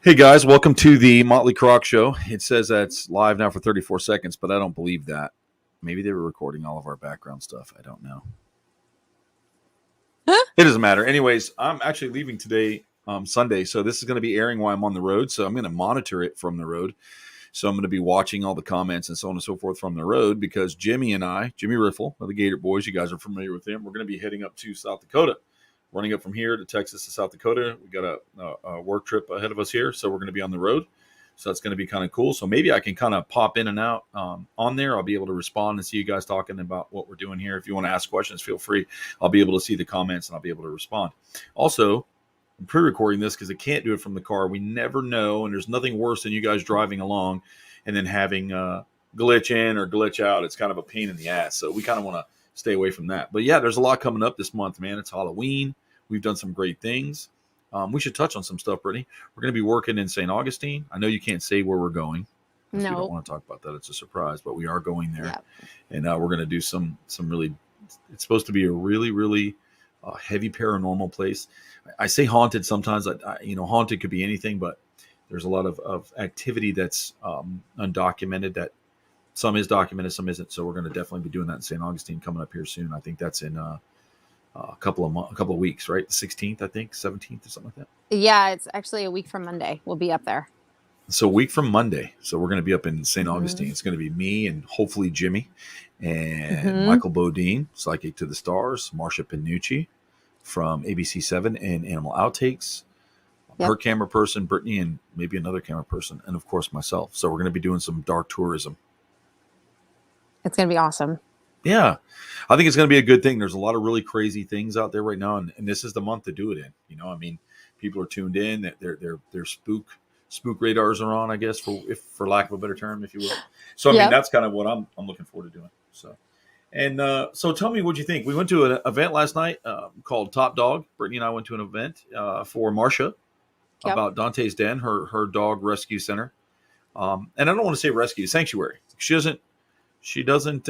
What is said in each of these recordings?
Hey guys, welcome to the Motley Croc show. It says that's live now for 34 seconds, but I don't believe that. Maybe they were recording all of our background stuff. I don't know. Huh? It doesn't matter. Anyways, I'm actually leaving today, Sunday, so this is going to be airing while I'm on the road. So I'm going to monitor it from the road. So I'm going to be watching all the comments and so on and so forth from the road because Jimmy Riffle of the Gator Boys, you guys are familiar with him. We're going to be heading up to South Dakota, running up from here to Texas to South Dakota. We got a work trip ahead of us here, so we're going to be on the road. So that's going to be kind of cool. So maybe I can kind of pop in and out on there. I'll be able to respond and see you guys talking about what we're doing here. If you want to ask questions, feel free. I'll be able to see the comments and I'll be able to respond. Also, I'm pre-recording this because I can't do it from the car. We never know, and there's nothing worse than you guys driving along and then having glitch in or glitch out. It's kind of a pain in the ass. So we kind of want to stay away from that. But yeah, there's a lot coming up this month, man. It's Halloween. We've done some great things. We should touch on some stuff, Brittany. We're going to be working in St. Augustine. I know you can't say where we're going. No. We don't want to talk about that. It's a surprise, but we are going there. Yep. And we're going to do some really, it's supposed to be a really heavy paranormal place. I say haunted sometimes. Haunted could be anything, but there's a lot of activity that's undocumented that some is documented, some isn't. So we're going to definitely be doing that in St. Augustine coming up here soon. I think that's in a couple of weeks, right? The 16th, I think, 17th or something like that. Yeah, it's actually a week from Monday. We'll be up there. So a week from Monday. So we're going to be up in St. Augustine. It's going to be me and hopefully Jimmy and Michael Bodine, Psychic to the Stars, Marsha Pinucci from ABC7 and Animal Outtakes, her camera person, Brittany, and maybe another camera person, and of course myself. So we're going to be doing some dark tourism. It's going to be awesome. Yeah, I think it's going to be a good thing. There's a lot of really crazy things out there right now, and this is the month to do it in. You know, I mean, people are tuned in. That their spook radars are on, I guess, for lack of a better term, if you will. So I mean, that's kind of what I'm looking forward to doing. So, and so tell me what you think. We went to an event last night called Top Dog. Brittany and I went to an event for Marsha about Dante's Den, her dog rescue center. And I don't want to say rescue, sanctuary. She doesn't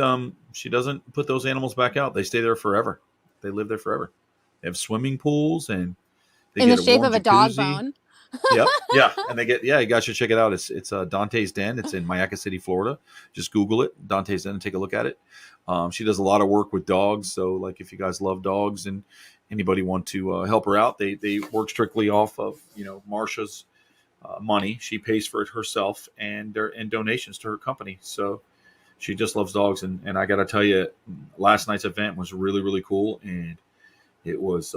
put those animals back out. They stay there forever. They live there forever. They have swimming pools and they get the shape of a dog bone. Yeah. And you guys should check it out. It's Dante's Den. It's in Mayaca City, Florida. Just Google it, Dante's Den, and take a look at it. She does a lot of work with dogs. So like if you guys love dogs and anybody want to help her out, they work strictly off of, Marsha's money. She pays for it herself and donations to her company. So she just loves dogs, and I got to tell you, last night's event was really, really cool, and it was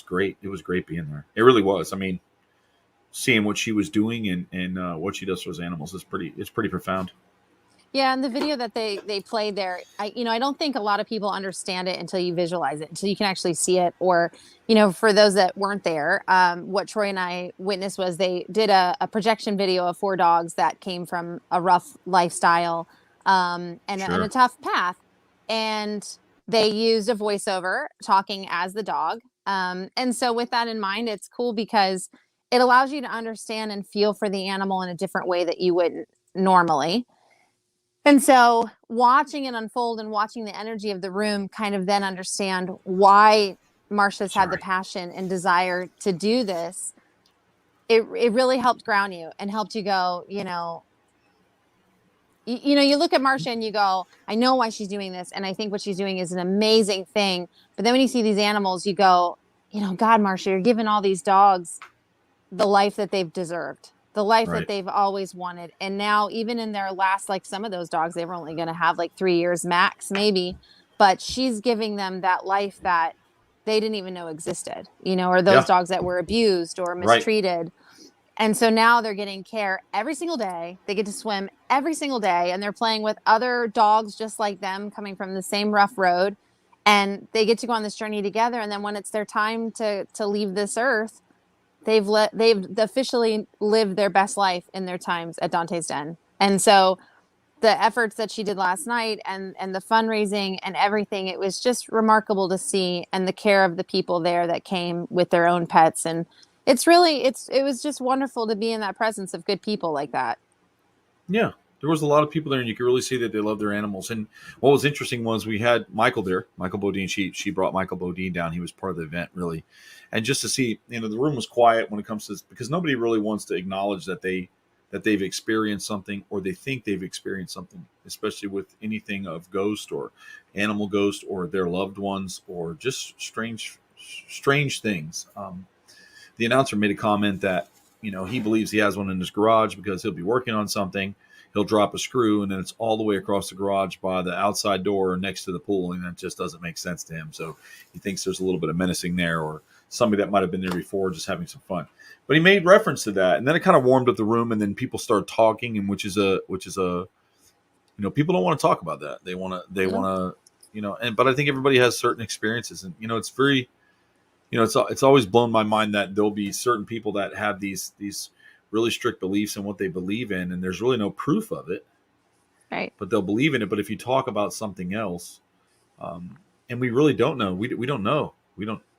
great. It was great being there. It really was. I mean, seeing what she was doing and what she does for those animals is pretty profound. Yeah, and the video that they played there, I don't think a lot of people understand it until you visualize it, until you can actually see it. Or, for those that weren't there, what Troy and I witnessed was they did a projection video of 4 dogs that came from a rough lifestyle. And a tough path, and they used a voiceover talking as the dog. And so with that in mind, it's cool because it allows you to understand and feel for the animal in a different way that you wouldn't normally. And so watching it unfold and watching the energy of the room kind of then understand why Marsha's had the passion and desire to do this. It really helped ground you and helped you go, you look at Marsha and you go, I know why she's doing this. And I think what she's doing is an amazing thing. But then when you see these animals, you go, God, Marsha, you're giving all these dogs the life that they've deserved, the life that they've always wanted. And now even in their last, like some of those dogs, they were only going to have like 3 years max, maybe. But she's giving them that life that they didn't even know existed, or those dogs that were abused or mistreated. And so now they're getting care every single day. They get to swim every single day, and they're playing with other dogs just like them coming from the same rough road. And they get to go on this journey together. And then when it's their time to leave this earth, they've officially lived their best life in their times at Dante's Den. And so the efforts that she did last night and the fundraising and everything, it was just remarkable to see, and the care of the people there that came with their own pets. And it was just wonderful to be in that presence of good people like that. Yeah, There was a lot of people there, and you could really see that they love their animals. And what was interesting was we had Michael there, Michael Bodine. She brought Michael Bodine down. He was part of the event, really. And just to see, the room was quiet when it comes to this, because nobody really wants to acknowledge that they've experienced something, or they think they've experienced something, especially with anything of ghost or animal ghost or their loved ones or just strange things. The announcer made a comment that, he believes he has one in his garage because he'll be working on something. He'll drop a screw, and then it's all the way across the garage by the outside door next to the pool, and that just doesn't make sense to him. So he thinks there's a little bit of menacing there, or somebody that might have been there before just having some fun. But he made reference to that, and then it kind of warmed up the room, and then people started talking, and which is a people don't want to talk about that. They want to but I think everybody has certain experiences, and it's very it's always blown my mind that there'll be certain people that have these really strict beliefs in what they believe in, and there's really no proof of it, right? But they'll believe in it. But if you talk about something else, and we really don't know, we don't know.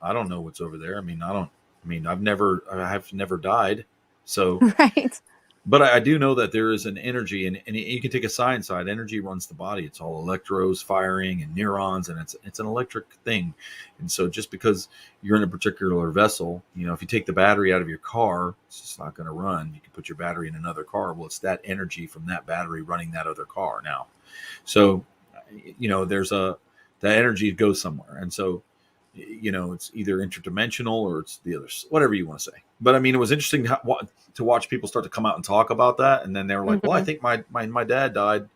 I don't know what's over there. I've never died. So, Right. but I do know that there is an energy, and you can take a science side. Energy runs the body. It's all electrodes firing and neurons, and it's an electric thing. And so just because you're in a particular vessel, if you take the battery out of your car, it's just not going to run. You can put your battery in another car. Well, it's that energy from that battery running that other car now. So, that energy goes somewhere. And so, it's either interdimensional or it's the others, whatever you want to say. But it was interesting to watch people start to come out and talk about that. And then they were like, well, I think my dad died,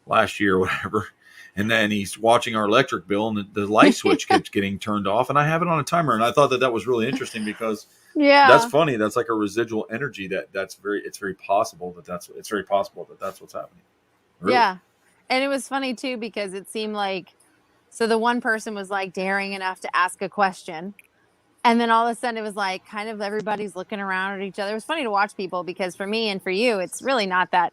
last year or whatever. And then he's watching our electric bill, and the light switch keeps getting turned off, and I have it on a timer. And I thought that was really interesting because that's funny. That's like a residual energy it's very possible that that's what's happening. Really. Yeah. And it was funny too, because it seemed like, so the one person was like daring enough to ask a question. And then all of a sudden it was like kind of everybody's looking around at each other. It was funny to watch people, because for me and for you, it's really not that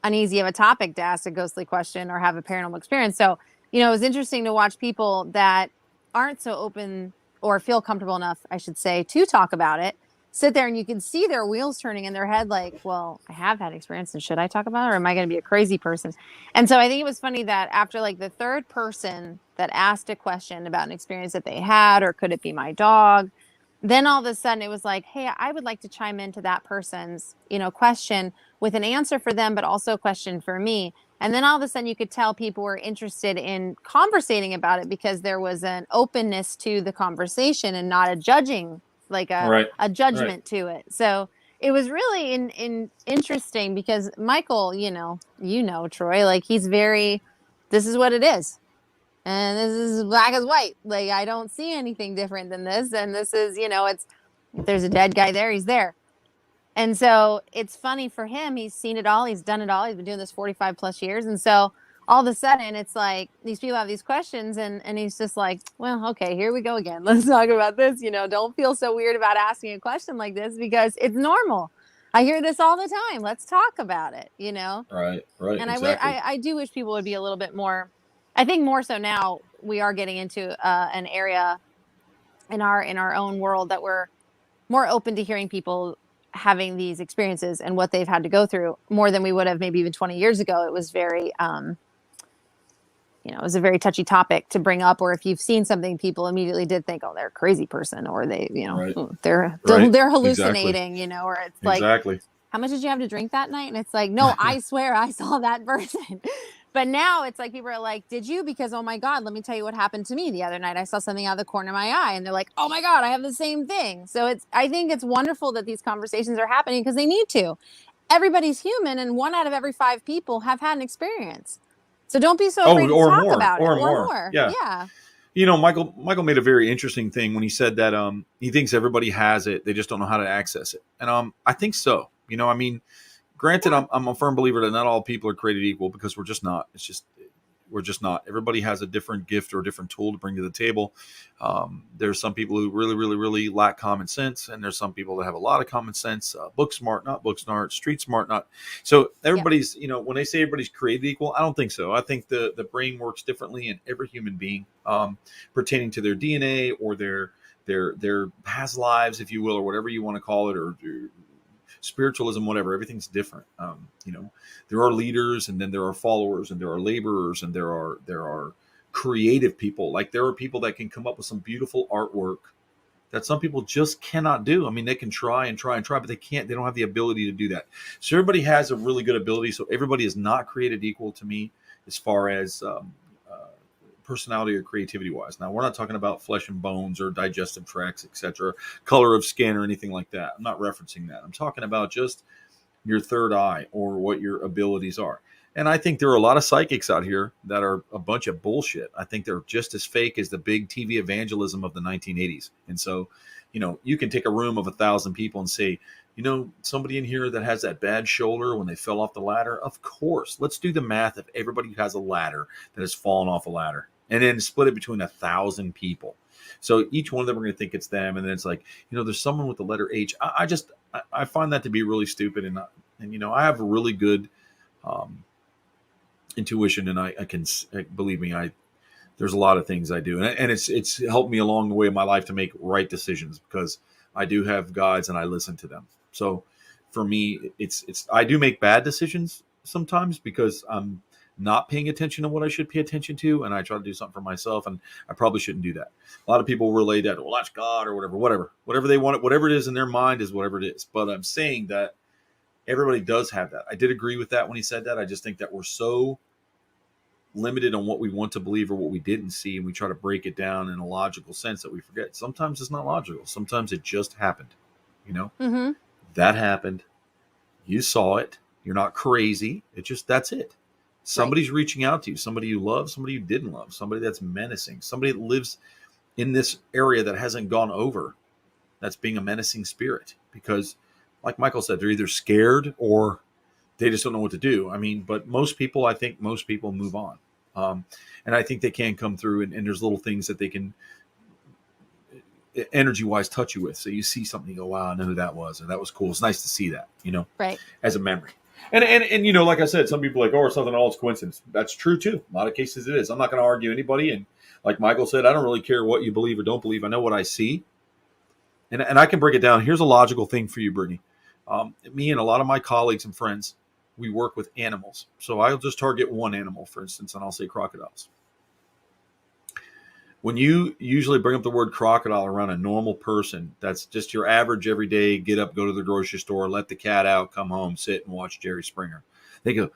uneasy of a topic to ask a ghostly question or have a paranormal experience. So, it was interesting to watch people that aren't so open or feel comfortable enough, I should say, to talk about it, sit there, and you can see their wheels turning in their head like, well, I have had experience, and should I talk about it, or am I going to be a crazy person? And so I think it was funny that after like the third person that asked a question about an experience that they had, or could it be my dog, then all of a sudden it was like, hey, I would like to chime into that person's, question with an answer for them, but also a question for me. And then all of a sudden you could tell people were interested in conversating about it, because there was an openness to the conversation and not a judging, like a judgment to it. So it was really interesting, because Michael, Troy, like he's this is what it is. And this is black as white. Like, I don't see anything different than this. And this is, if there's a dead guy there, he's there. And so it's funny for him. He's seen it all. He's done it all. He's been doing this 45 plus years. And so all of a sudden it's like these people have these questions, and he's just like, well, okay, here we go again. Let's talk about this. Don't feel so weird about asking a question like this, because it's normal. I hear this all the time. Let's talk about it, Right. And exactly. I do wish people would be a little bit more, I think more so now we are getting into an area in our own world that we're more open to hearing people having these experiences and what they've had to go through, more than we would have maybe even 20 years ago. It was very, it was a very touchy topic to bring up, or if you've seen something, people immediately did think, oh, they're a crazy person, or they, they're hallucinating, exactly. Or it's like, how much did you have to drink that night? And it's like, no, I swear I saw that person. But now it's like people are like, did you? Because, oh my God, let me tell you what happened to me the other night. I saw something out of the corner of my eye, and they're like, oh my God, I have the same thing. So I think it's wonderful that these conversations are happening, because they need to. Everybody's human, and 1 out of every 5 people have had an experience. So don't be so afraid to talk about it. Or more. Yeah. Michael made a very interesting thing when he said that he thinks everybody has it. They just don't know how to access it. And I think so. Granted, I'm a firm believer that not all people are created equal, because we're just not. We're just not. Everybody has a different gift or a different tool to bring to the table. There's some people who really, really, really lack common sense, and there's some people that have a lot of common sense. Book smart, not book smart. Street smart, not. So everybody's, when they say everybody's created equal, I don't think so. I think the brain works differently in every human being, pertaining to their DNA or their past lives, if you will, or whatever you want to call it, or spiritualism, whatever. Everything's different. There are leaders, and then there are followers, and there are laborers, and there are creative people. Like there are people that can come up with some beautiful artwork that some people just cannot do. I mean, they can try and try and try, but they can't. They don't have the ability to do that. So everybody has a really good ability. So everybody is not created equal to me as far as personality or creativity wise. Now, we're not talking about flesh and bones or digestive tracts, etc., color of skin or anything like that. I'm not referencing that. I'm talking about just your third eye or what your abilities are. And I think there are a lot of psychics out here that are a bunch of bullshit. I think they're just as fake as the big TV evangelism of the 1980s. And so, you can take a room of 1,000 people and say, somebody in here that has that bad shoulder when they fell off the ladder. Of course, let's do the math. If everybody who has a ladder that has fallen off a ladder, and then split it between 1,000 people. So each one of them are going to think it's them. And then it's like, there's someone with the letter H. I find that to be really stupid. And I have a really good intuition, and I can, believe me, there's a lot of things I do, and it's helped me along the way of my life to make right decisions, because I do have guides and I listen to them. So for me, I do make bad decisions sometimes because I'm not paying attention to what I should pay attention to, and I try to do something for myself, and I probably shouldn't do that. A lot of people relate that, well, that's God or whatever they want, whatever it is in their mind is whatever it is. But I'm saying that everybody does have that. I did agree with that when he said that. I just think that we're so limited on what we want to believe or what we didn't see, and we try to break it down in a logical sense that we forget. Sometimes it's not logical. Sometimes it just happened. Mm-hmm. That happened. You saw it. You're not crazy. That's it. Somebody's reaching out to you, somebody you love, somebody you didn't love, somebody that's menacing, somebody that lives in this area that hasn't gone over, that's being a menacing spirit. Because, like Michael said, they're either scared or they just don't know what to do. But I think most people move on. And I think they can come through, and there's little things that they can energy-wise touch you with. So you see something, you go, wow, I know who that was, or that was cool. It's nice to see that, Right. as a memory. And like I said, some people are like, oh, it's something all, it's coincidence. That's true too. A lot of cases it is. I'm not going to argue anybody. And like Michael said, I don't really care what you believe or don't believe. I know what I see. And I can break it down. Here's a logical thing for you, Brittany. Me and a lot of my colleagues and friends, we work with animals. So I'll just target one animal, for instance, and I'll say crocodiles. When you usually bring up the word crocodile around a normal person, that's just your average everyday, get up, go to the grocery store, let the cat out, come home, sit and watch Jerry Springer. They go,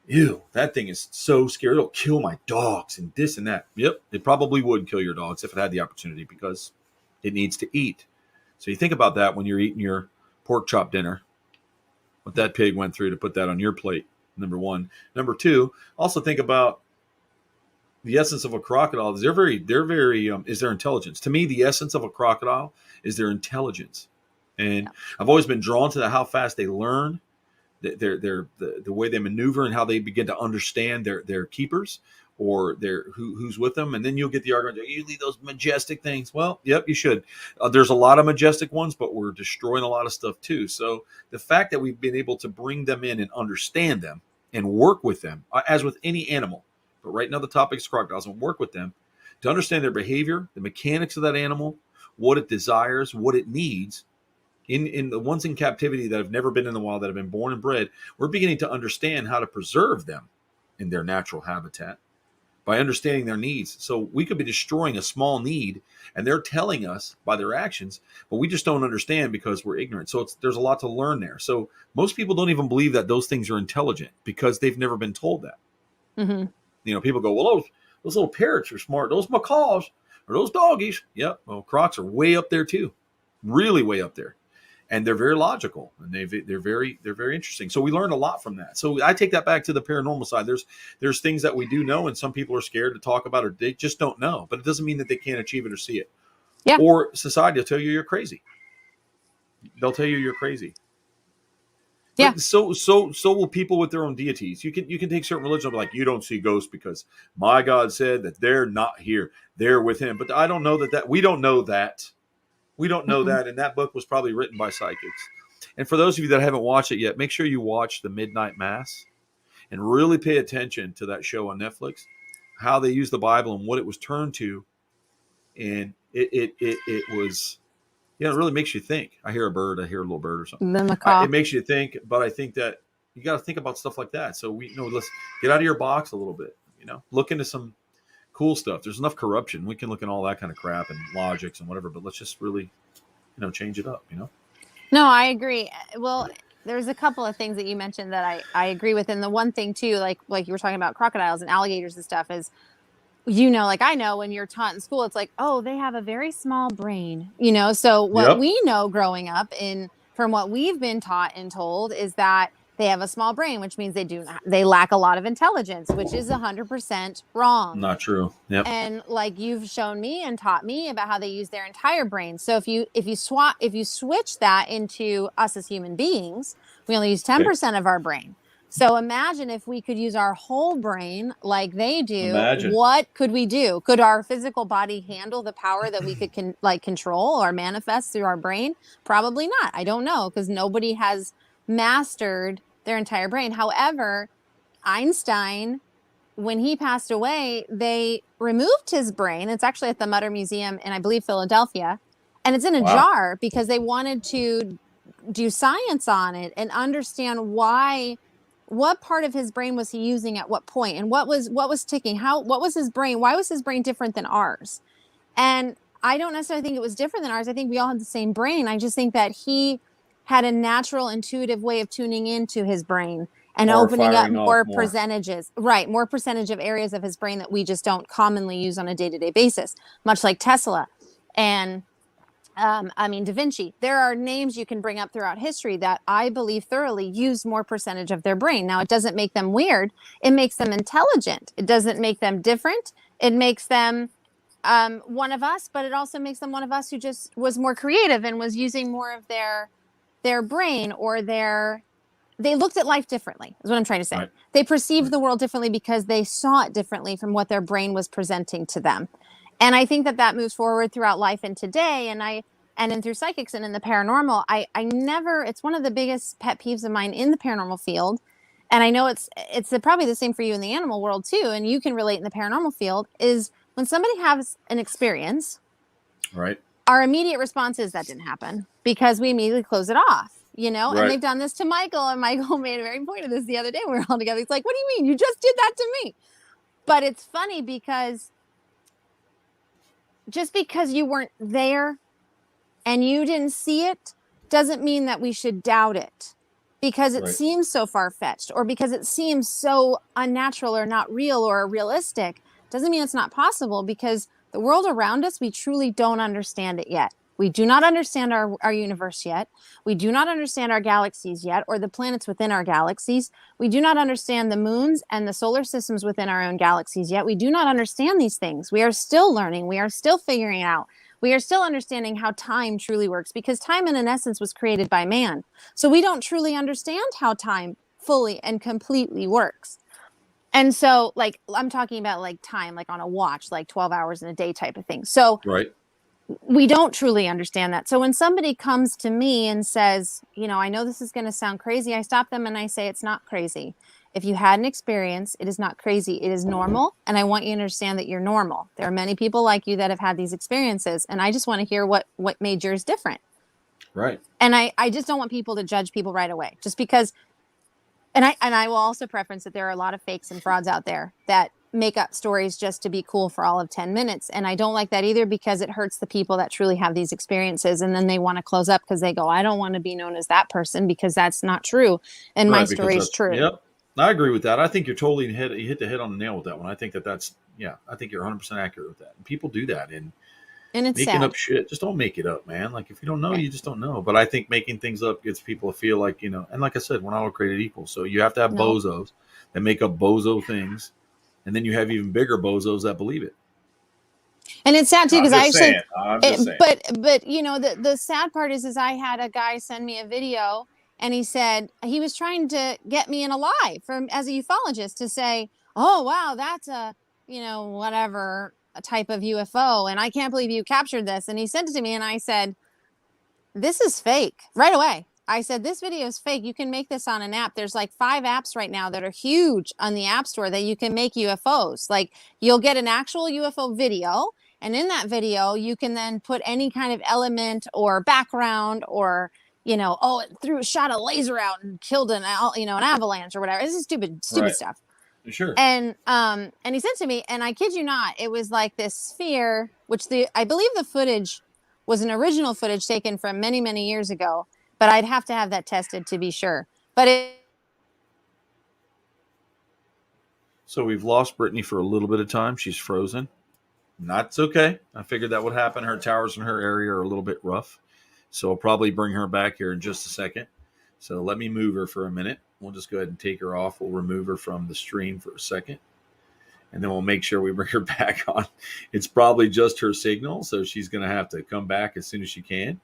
ew, that thing is so scary. It'll kill my dogs and this and that. Yep, it probably would kill your dogs if it had the opportunity, because it needs to eat. So you think about that when you're eating your pork chop dinner, what that pig went through to put that on your plate, number one. Number two, also think about the essence of a crocodile. They're very is their intelligence. To me, the essence of a crocodile is their intelligence. And I've always been drawn to how fast they learn, the way they maneuver, and how they begin to understand their keepers or who's with them. And then you'll get the argument, you leave those majestic things. Well, yep, you should. There's a lot of majestic ones, but we're destroying a lot of stuff too. So the fact that we've been able to bring them in and understand them and work with them, as with any animal, but right now the topic is crocodiles, and work with them to understand their behavior, the mechanics of that animal, what it desires, what it needs. In the ones in captivity that have never been in the wild, that have been born and bred, we're beginning to understand how to preserve them in their natural habitat by understanding their needs. So we could be destroying a small need, and they're telling us by their actions, but we just don't understand because we're ignorant. So there's a lot to learn there. So most people don't even believe that those things are intelligent because they've never been told that. Mm-hmm. People go, well, those little parrots are smart. Those macaws or those doggies. Yep. Well, crocs are way up there too, really way up there. And they're very logical, and they're very interesting. So we learned a lot from that. So I take that back to the paranormal side. There's things that we do know, and some people are scared to talk about, or they just don't know. But it doesn't mean that they can't achieve it or see it. Yeah. Or society will tell you you're crazy. They'll tell you you're crazy. Yeah. But so will people with their own deities. You can take certain religions, like, you don't see ghosts because my God said that they're not here. They're with him. But I don't know that we don't know that. We don't know that, and that book was probably written by psychics. And for those of you that haven't watched it yet, make sure you watch The Midnight Mass and really pay attention to that show on Netflix, how they use the Bible and what it was turned to. And it was Yeah, it really makes you think. I hear a bird. I hear a little bird or something. The macaw. It makes you think, but I think that you got to think about stuff like that. So let's get out of your box a little bit. Look into some cool stuff. There's enough corruption. We can look at all that kind of crap and logics and whatever, but let's just really, change it up. No, I agree. Well, there's a couple of things that you mentioned that I agree with. And the one thing too, like you were talking about crocodiles and alligators and stuff is, like I know when you're taught in school, it's like, oh, they have a very small brain, So what Yep. we know growing up from what we've been taught and told is that they have a small brain, which means they lack a lot of intelligence, which is 100% wrong. Not true. Yep. And like you've shown me and taught me about how they use their entire brain. So if you switch that into us as human beings, we only use 10% of our brain. So imagine if we could use our whole brain like they do. Imagine. What could we do? Could our physical body handle the power that we could control or manifest through our brain? Probably not. I don't know, because nobody has mastered their entire brain. However, Einstein, when he passed away, they removed his brain. It's actually at the Mutter Museum in, I believe, Philadelphia. And it's in a jar because they wanted to do science on it and understand what part of his brain was he using at what point, and what was ticking, what was his brain, why was his brain different than ours? And I don't necessarily think it was different than ours. I think we all had the same brain. I just think that he had a natural, intuitive way of tuning into his brain and opening up more percentages, right? More percentage of areas of his brain that we just don't commonly use on a day-to-day basis, much like Tesla and Da Vinci. There are names you can bring up throughout history that I believe thoroughly use more percentage of their brain. Now, it doesn't make them weird. It makes them intelligent. It doesn't make them different. It makes them one of us, but it also makes them one of us who just was more creative and was using more of their brain, or they looked at life differently, is what I'm trying to say. Right. They perceived the world differently because they saw it differently from what their brain was presenting to them. And I think that moves forward throughout life and today. And then through psychics and in the paranormal, it's one of the biggest pet peeves of mine in the paranormal field. And I know it's probably the same for you in the animal world too. And you can relate in the paranormal field, is when somebody has an experience, right? Our immediate response is that didn't happen, because we immediately close it off. Right. And they've done this to Michael, and Michael made a very point of this the other day when we were all together. He's like, what do you mean? You just did that to me. But it's funny because just because you weren't there and you didn't see it doesn't mean that we should doubt it because it seems so far-fetched, or because it seems so unnatural or not real or realistic. Doesn't mean it's not possible, because the world around us, we truly don't understand it yet. We do not understand our universe yet. We do not understand our galaxies yet, or the planets within our galaxies. We do not understand the moons and the solar systems within our own galaxies yet. We do not understand these things. We are still learning. We are still figuring it out. We are still understanding how time truly works, because time in essence was created by man. So we don't truly understand how time fully and completely works. And so, like, I'm talking about like time, like on a watch, like 12 hours in a day type of thing. So we don't truly understand that. So when somebody comes to me and says, I know this is going to sound crazy, I stop them and I say, it's not crazy. If you had an experience, it is not crazy. It is normal. And I want you to understand that you're normal. There are many people like you that have had these experiences. And I just want to hear what made yours different. Right. And I just don't want people to judge people right away, just because. And I will also preference that there are a lot of fakes and frauds out there that make up stories just to be cool for all of 10 minutes. And I don't like that either, because it hurts the people that truly have these experiences. And then they want to close up because they go, I don't want to be known as that person, because that's not true. And my story is true. Yep. I agree with that. I think you're totally you hit the head on the nail with that one. I think I think you're 100% accurate with that. And people do that. And it's making up shit. Just don't make it up, man. Like, if you don't know, you just don't know. But I think making things up gets people to feel like, and like I said, we're not all created equal. So you have to have bozos that make up bozo things. And then you have even bigger bozos that believe it. And it's sad too, because but the sad part is I had a guy send me a video, and he said he was trying to get me in a lie as a ufologist, to say, oh, wow, that's a, whatever, a type of UFO. And I can't believe you captured this. And he sent it to me, and I said, this is fake right away. I said, this video is fake. You can make this on an app. There's like 5 apps right now that are huge on the App Store that you can make UFOs. Like, you'll get an actual UFO video, And in that video, you can then put any kind of element or background or, oh, it shot a laser out and killed an avalanche or whatever. This is stupid Right. stuff. Sure. And he sent to me, and I kid you not, it was like this sphere, which I believe the footage was an original footage taken from many, many years ago, but I'd have to have that tested to be sure. But So we've lost Brittany for a little bit of time. She's frozen. That's okay. I figured that would happen. Her towers in her area are a little bit rough. So I'll probably bring her back here in just a second. So let me move her for a minute. We'll just go ahead and take her off. We'll remove her from the stream for a second. And then we'll make sure we bring her back on. It's probably just her signal. So she's going to have to come back as soon as she can.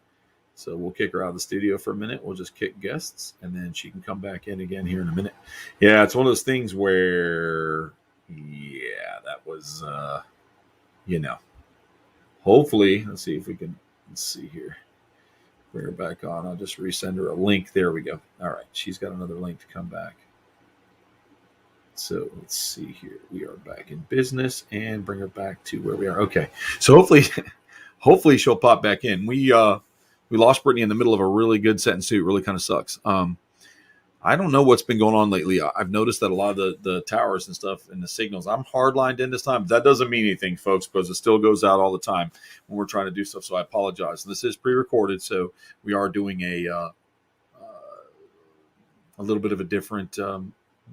So we'll kick her out of the studio for a minute. We'll just kick guests. And then she can come back in again here in a minute. Yeah, it's one of those things where, yeah, that was... hopefully, let's see if we can, let's see here, bring her back on. I'll just resend her a link. There we go. All right. She's got another link to come back. So let's see here. We are back in business and bring her back to where we are. Okay. So hopefully she'll pop back in. We lost Brittany in the middle of a really good set and suit. Really kind of sucks. I don't know what's been going on lately. I've noticed that a lot of the towers and stuff and the signals, I'm hard lined in this time. But that doesn't mean anything, folks, because it still goes out all the time when we're trying to do stuff. So I apologize. This is pre-recorded, so we are doing a little bit of a different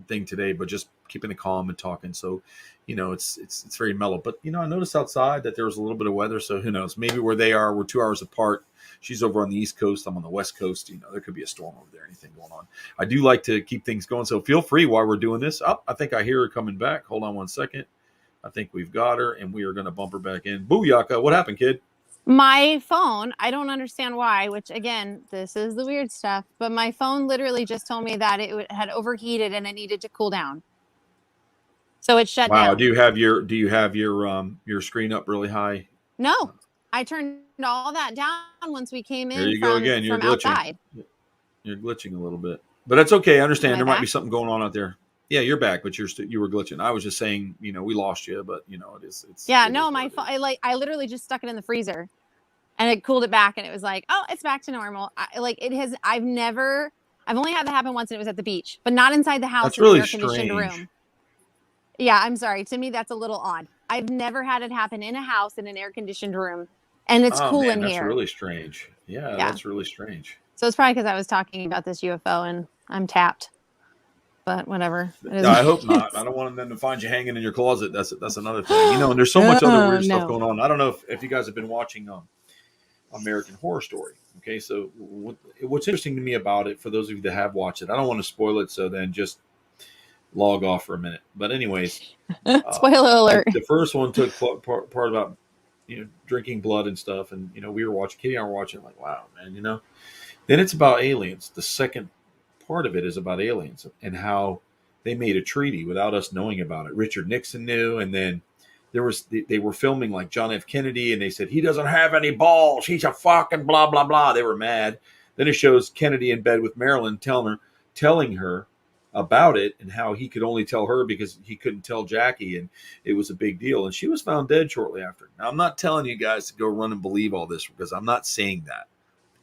thing today, but just keeping it calm and talking. So, it's very mellow. But, I noticed outside that there was a little bit of weather. So who knows? Maybe where they are, we're 2 hours apart. She's over on the East Coast. I'm on the West Coast. There could be a storm over there, anything going on. I do like to keep things going. So feel free while we're doing this. Oh, I think I hear her coming back. Hold on one second. I think we've got her, and we are going to bump her back in. Booyaka. What happened, kid? My phone, I don't understand why, which again, this is the weird stuff, but my phone literally just told me that it had overheated and it needed to cool down. So it shut down. Wow. Do you have your screen up really high? No. I turned all that down once we came in. There you go again. You're glitching. Outside. You're glitching a little bit, but that's okay. I understand. There back? might be something going on out there. Yeah, you're back, but you were glitching. I was just saying, we lost you, but it's. Yeah, no, my phone. I literally just stuck it in the freezer, and it cooled it back, and it was like, oh, it's back to normal. I've only had that happen once, and it was at the beach, but not inside the house. That's really in an air-conditioned room. Yeah, I'm sorry. To me, that's a little odd. I've never had it happen in a house in an air-conditioned room. And it's cool in here. That's really strange. Yeah, that's really strange. So it's probably because I was talking about this UFO and I'm tapped. But whatever. I hope not. I don't want them to find you hanging in your closet. That's another thing. And there's so much other weird stuff going on. I don't know if you guys have been watching American Horror Story. Okay, so what's interesting to me about it, for those of you that have watched it, I don't want to spoil it, so then just log off for a minute. But anyways. Spoiler alert. The first one took part about drinking blood and stuff. And, we were watching, Kitty and I were watching, like, wow, man, Then it's about aliens. The second part of it is about aliens and how they made a treaty without us knowing about it. Richard Nixon knew. And then they were filming like John F. Kennedy, and they said, he doesn't have any balls. He's a fucking blah, blah, blah. They were mad. Then it shows Kennedy in bed with Marilyn telling her about it and how he could only tell her because he couldn't tell Jackie, and it was a big deal. And she was found dead shortly after. Now, I'm not telling you guys to go run and believe all this, because I'm not saying that.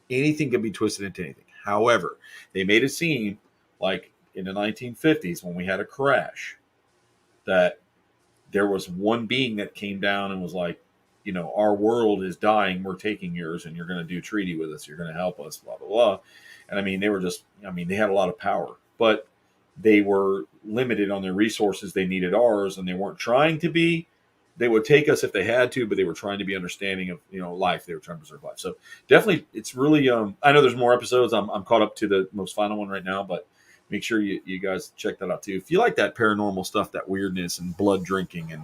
Anything can be twisted into anything. However, they made it seem like in the 1950s when we had a crash that there was one being that came down and was like, our world is dying. We're taking yours, and you're going to do treaty with us. You're going to help us, blah, blah, blah. And they had a lot of power, but they were limited on their resources. They needed ours, and they weren't trying to be. They would take us if they had to, but they were trying to be understanding of life. They were trying to preserve life. So definitely, it's really. I know there's more episodes. I'm caught up to the most final one right now, but make sure you guys check that out too. If you like that paranormal stuff, that weirdness and blood drinking, and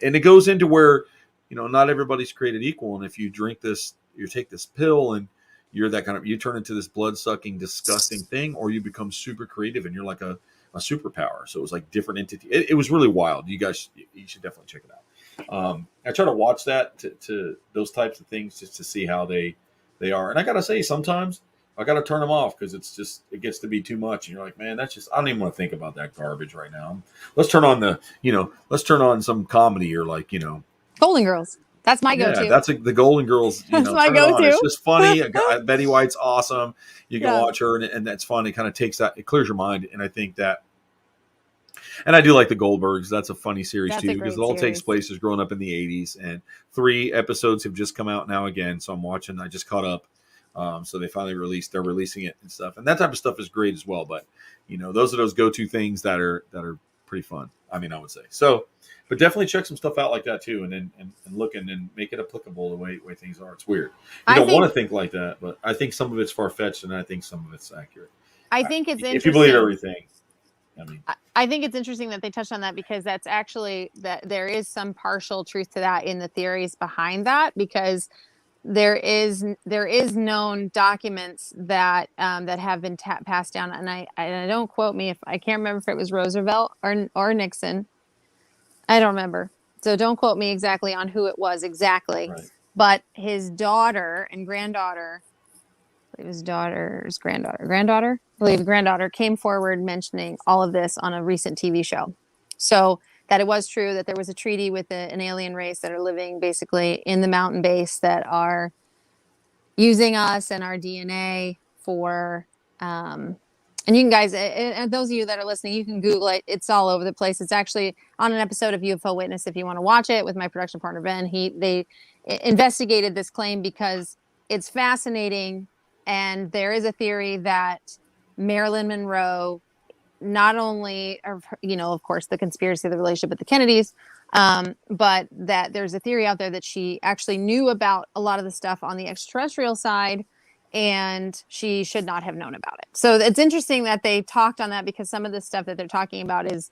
and it goes into where not everybody's created equal, and if you drink this, you take this pill, and you're that kind of, you turn into this blood-sucking, disgusting thing, or you become super creative and you're like a superpower. So it was like different entity. It was really wild. You guys, you should definitely check it out. I try to watch that to those types of things just to see how they are. And I got to say, sometimes I got to turn them off because it gets to be too much. And you're like, man, I don't even want to think about that garbage right now. Let's turn on let's turn on some comedy, or like, Golden Girls. That's my Yeah, go-to. that's the Golden Girls. That's my Turn it on. It's go-to. just funny. Betty White's awesome. You can Yeah. watch her, and that's fun. It kind of takes that, it clears your mind, and I think that. And I do like the Goldbergs. That's a funny series That's too, a because great it all takes series. place as growing up in the '80s, and 3 episodes have just come out now again. So I'm watching. I just caught up. So they finally released. They're releasing it and stuff, and that type of stuff is great as well. But those are those go-to things that are pretty fun. I mean, I would say so. But definitely check some stuff out like that too, and then and look and make it applicable the way things are. It's weird. You I don't want think to think like that, but I think some of it's far fetched, and I think some of it's accurate. I think it's If you believe interesting. everything, I mean, I think it's interesting that they touched on that, because that's actually that there is some partial truth to that in the theories behind that, because there is known documents that that have been passed down, and I don't quote me if I can't remember if it was Roosevelt or Nixon. I don't remember, so don't quote me exactly on who it was exactly. right. But his daughter and granddaughter, I believe his daughter's granddaughter, I believe granddaughter came forward mentioning all of this on a recent TV show. So that it was true that there was a treaty with an alien race that are living basically in the mountain base, that are using us and our DNA for, and you can guys, and those of you that are listening, you can Google it. It's all over the place. It's actually on an episode of UFO Witness if you want to watch it with my production partner, Ben. They investigated this claim because it's fascinating. And there is a theory that Marilyn Monroe, not only, of course, the conspiracy of the relationship with the Kennedys, but that there's a theory out there that she actually knew about a lot of the stuff on the extraterrestrial side, and she should not have known about it. So it's interesting that they talked on that, because some of the stuff that they're talking about is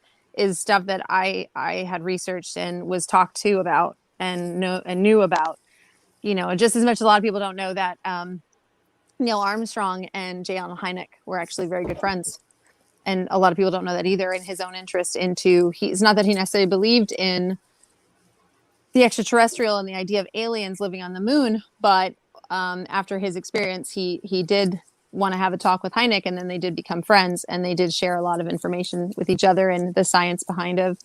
stuff that I had researched and was talked to about and knew about. Just as much as a lot of people don't know that Neil Armstrong and J. Allen Hynek were actually very good friends. And a lot of people don't know that either, in his own interest into, it's not that he necessarily believed in the extraterrestrial and the idea of aliens living on the moon, but after his experience, he did want to have a talk with Hynek, and then they did become friends, and they did share a lot of information with each other and the science behind of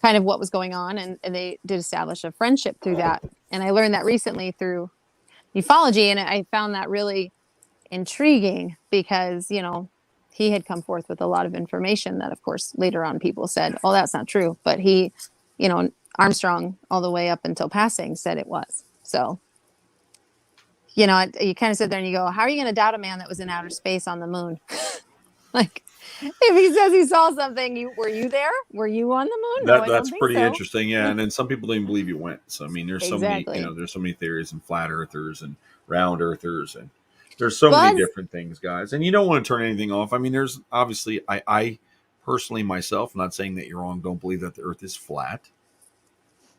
kind of what was going on, and they did establish a friendship through that. And I learned that recently through ufology, and I found that really intriguing, because he had come forth with a lot of information that, of course, later on people said, oh, that's not true. But he, Armstrong, all the way up until passing, said it was. So, you kind of sit there and you go, how are you going to doubt a man that was in outer space on the moon? Like, if he says he saw something, were you there? Were you on the moon? No, That's pretty so. interesting. Yeah. And then some people didn't believe you went. So, I mean, there's Exactly. so many, there's so many theories, and flat earthers and round earthers, and there's so many different things, guys. And you don't want to turn anything off. I mean, there's obviously, I personally myself, not saying that you're wrong, don't believe that the earth is flat.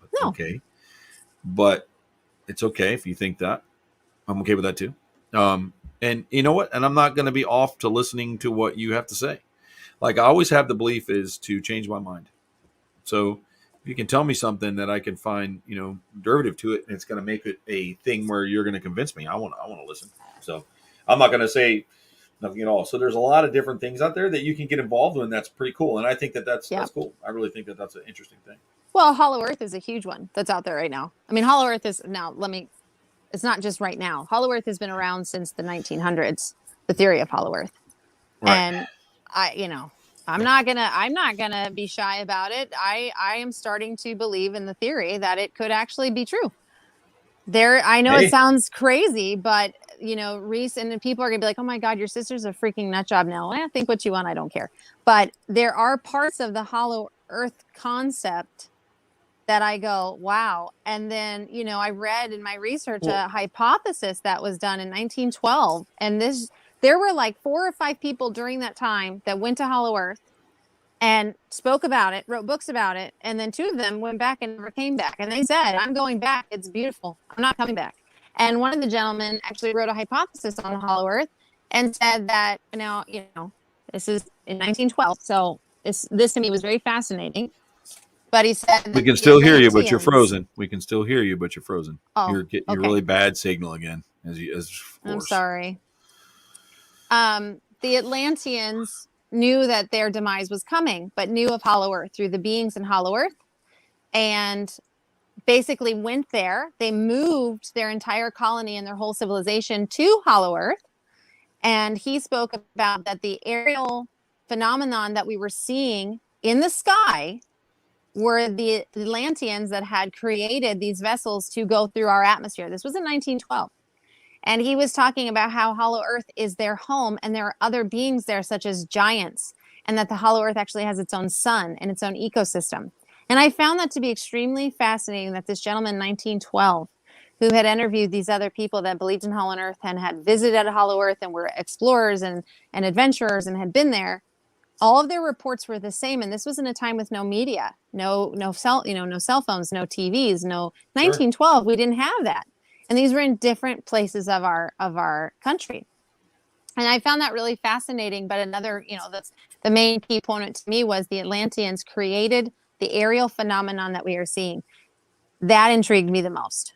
That's okay. But it's okay if you think that. I'm okay with that too. And you know what? And I'm not going to be off to listening to what you have to say. Like, I always have the belief is to change my mind. So if you can tell me something that I can find, derivative to it, and it's going to make it a thing where you're going to convince me, I want to listen. So I'm not going to say nothing at all. So there's a lot of different things out there that you can get involved in. That's pretty cool. And I think that's cool. I really think that's an interesting thing. Well, Hollow Earth is a huge one that's out there right now. I mean, Hollow Earth is now, it's not just right now. Hollow Earth has been around since the 1900s, the theory of Hollow Earth. Right. And I'm not gonna be shy about it. I am starting to believe in the theory that it could actually be true. I know it sounds crazy, but recent and people are gonna be like, oh my God, your sister's a freaking nut job now. Think what you want, I don't care. But there are parts of the Hollow Earth concept that I go, wow. And then, I read in my research a hypothesis that was done in 1912. And there were like 4 or 5 people during that time that went to Hollow Earth and spoke about it, wrote books about it. And then 2 of them went back and never came back. And they said, I'm going back. It's beautiful. I'm not coming back. And one of the gentlemen actually wrote a hypothesis on the Hollow Earth and said that, now, this is in 1912. So this to me was very fascinating. But he said, we can still hear you, but you're frozen. We can still hear you, but you're frozen. Oh, you're getting a really bad signal again. I'm sorry. The Atlanteans knew that their demise was coming, but knew of Hollow Earth through the beings in Hollow Earth. And basically went there. They moved their entire colony and their whole civilization to Hollow Earth. And he spoke about that the aerial phenomenon that we were seeing in the sky were the Atlanteans that had created these vessels to go through our atmosphere. This was in 1912. And he was talking about how Hollow Earth is their home and there are other beings there, such as giants, and that the Hollow Earth actually has its own sun and its own ecosystem. And I found that to be extremely fascinating that this gentleman in 1912, who had interviewed these other people that believed in Hollow Earth and had visited Hollow Earth and were explorers and adventurers and had been there, all of their reports were the same. And this was in a time with no media, no cell phones, no TVs, no 1912. We didn't have that. And these were in different places of our country. And I found that really fascinating. But another, that's the main key point to me was the Atlanteans created the aerial phenomenon that we are seeing. That intrigued me the most,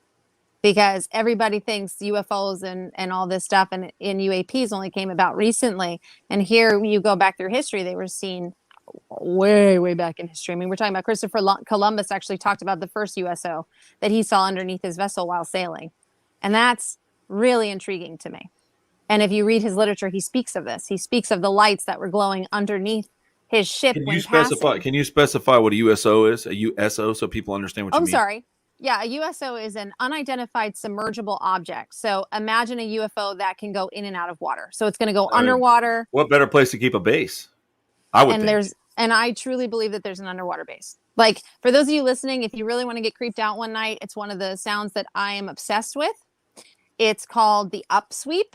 because everybody thinks UFOs and all this stuff and UAPs only came about recently. And here you go back through history, they were seen way, way back in history. I mean, we're talking about Christopher Columbus actually talked about the first USO that he saw underneath his vessel while sailing. And that's really intriguing to me. And if you read his literature, he speaks of this. He speaks of the lights that were glowing underneath his ship. Can you specify what a USO is? A USO, so people understand what you mean. I'm sorry. Yeah, a USO is an unidentified submergible object. So imagine a UFO that can go in and out of water. So it's going to go underwater. What better place to keep a base? I would think. And I truly believe that there's an underwater base. Like, for those of you listening, if you really want to get creeped out one night, it's one of the sounds that I am obsessed with. It's called the upsweep.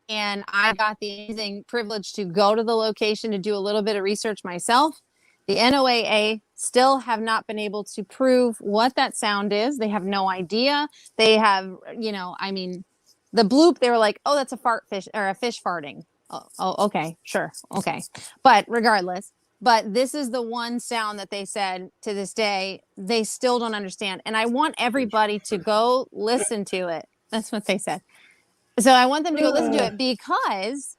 And I got the amazing privilege to go to the location to do a little bit of research myself. The NOAA still have not been able to prove what that sound is. They have no idea. They have, the bloop, they were like, oh, that's a fart fish or a fish farting. Oh, okay, sure. Okay. But regardless, this is the one sound that they said to this day, they still don't understand. And I want everybody to go listen to it. That's what they said. So I want them to go listen to it, because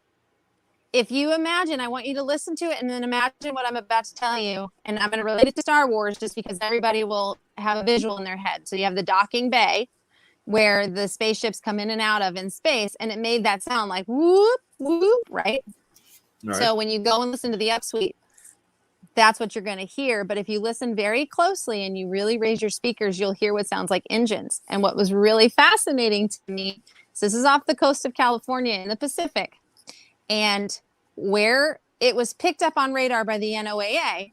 if you imagine, I want you to listen to it and then imagine what I'm about to tell you. And I'm going to relate it to Star Wars just because everybody will have a visual in their head. So you have the docking bay where the spaceships come in and out of in space. And it made that sound like whoop, whoop, right? So when you go and listen to the upsweep, that's what you're going to hear. But if you listen very closely and you really raise your speakers, you'll hear what sounds like engines. And what was really fascinating to me, so this is off the coast of California in the Pacific. And where it was picked up on radar by the NOAA,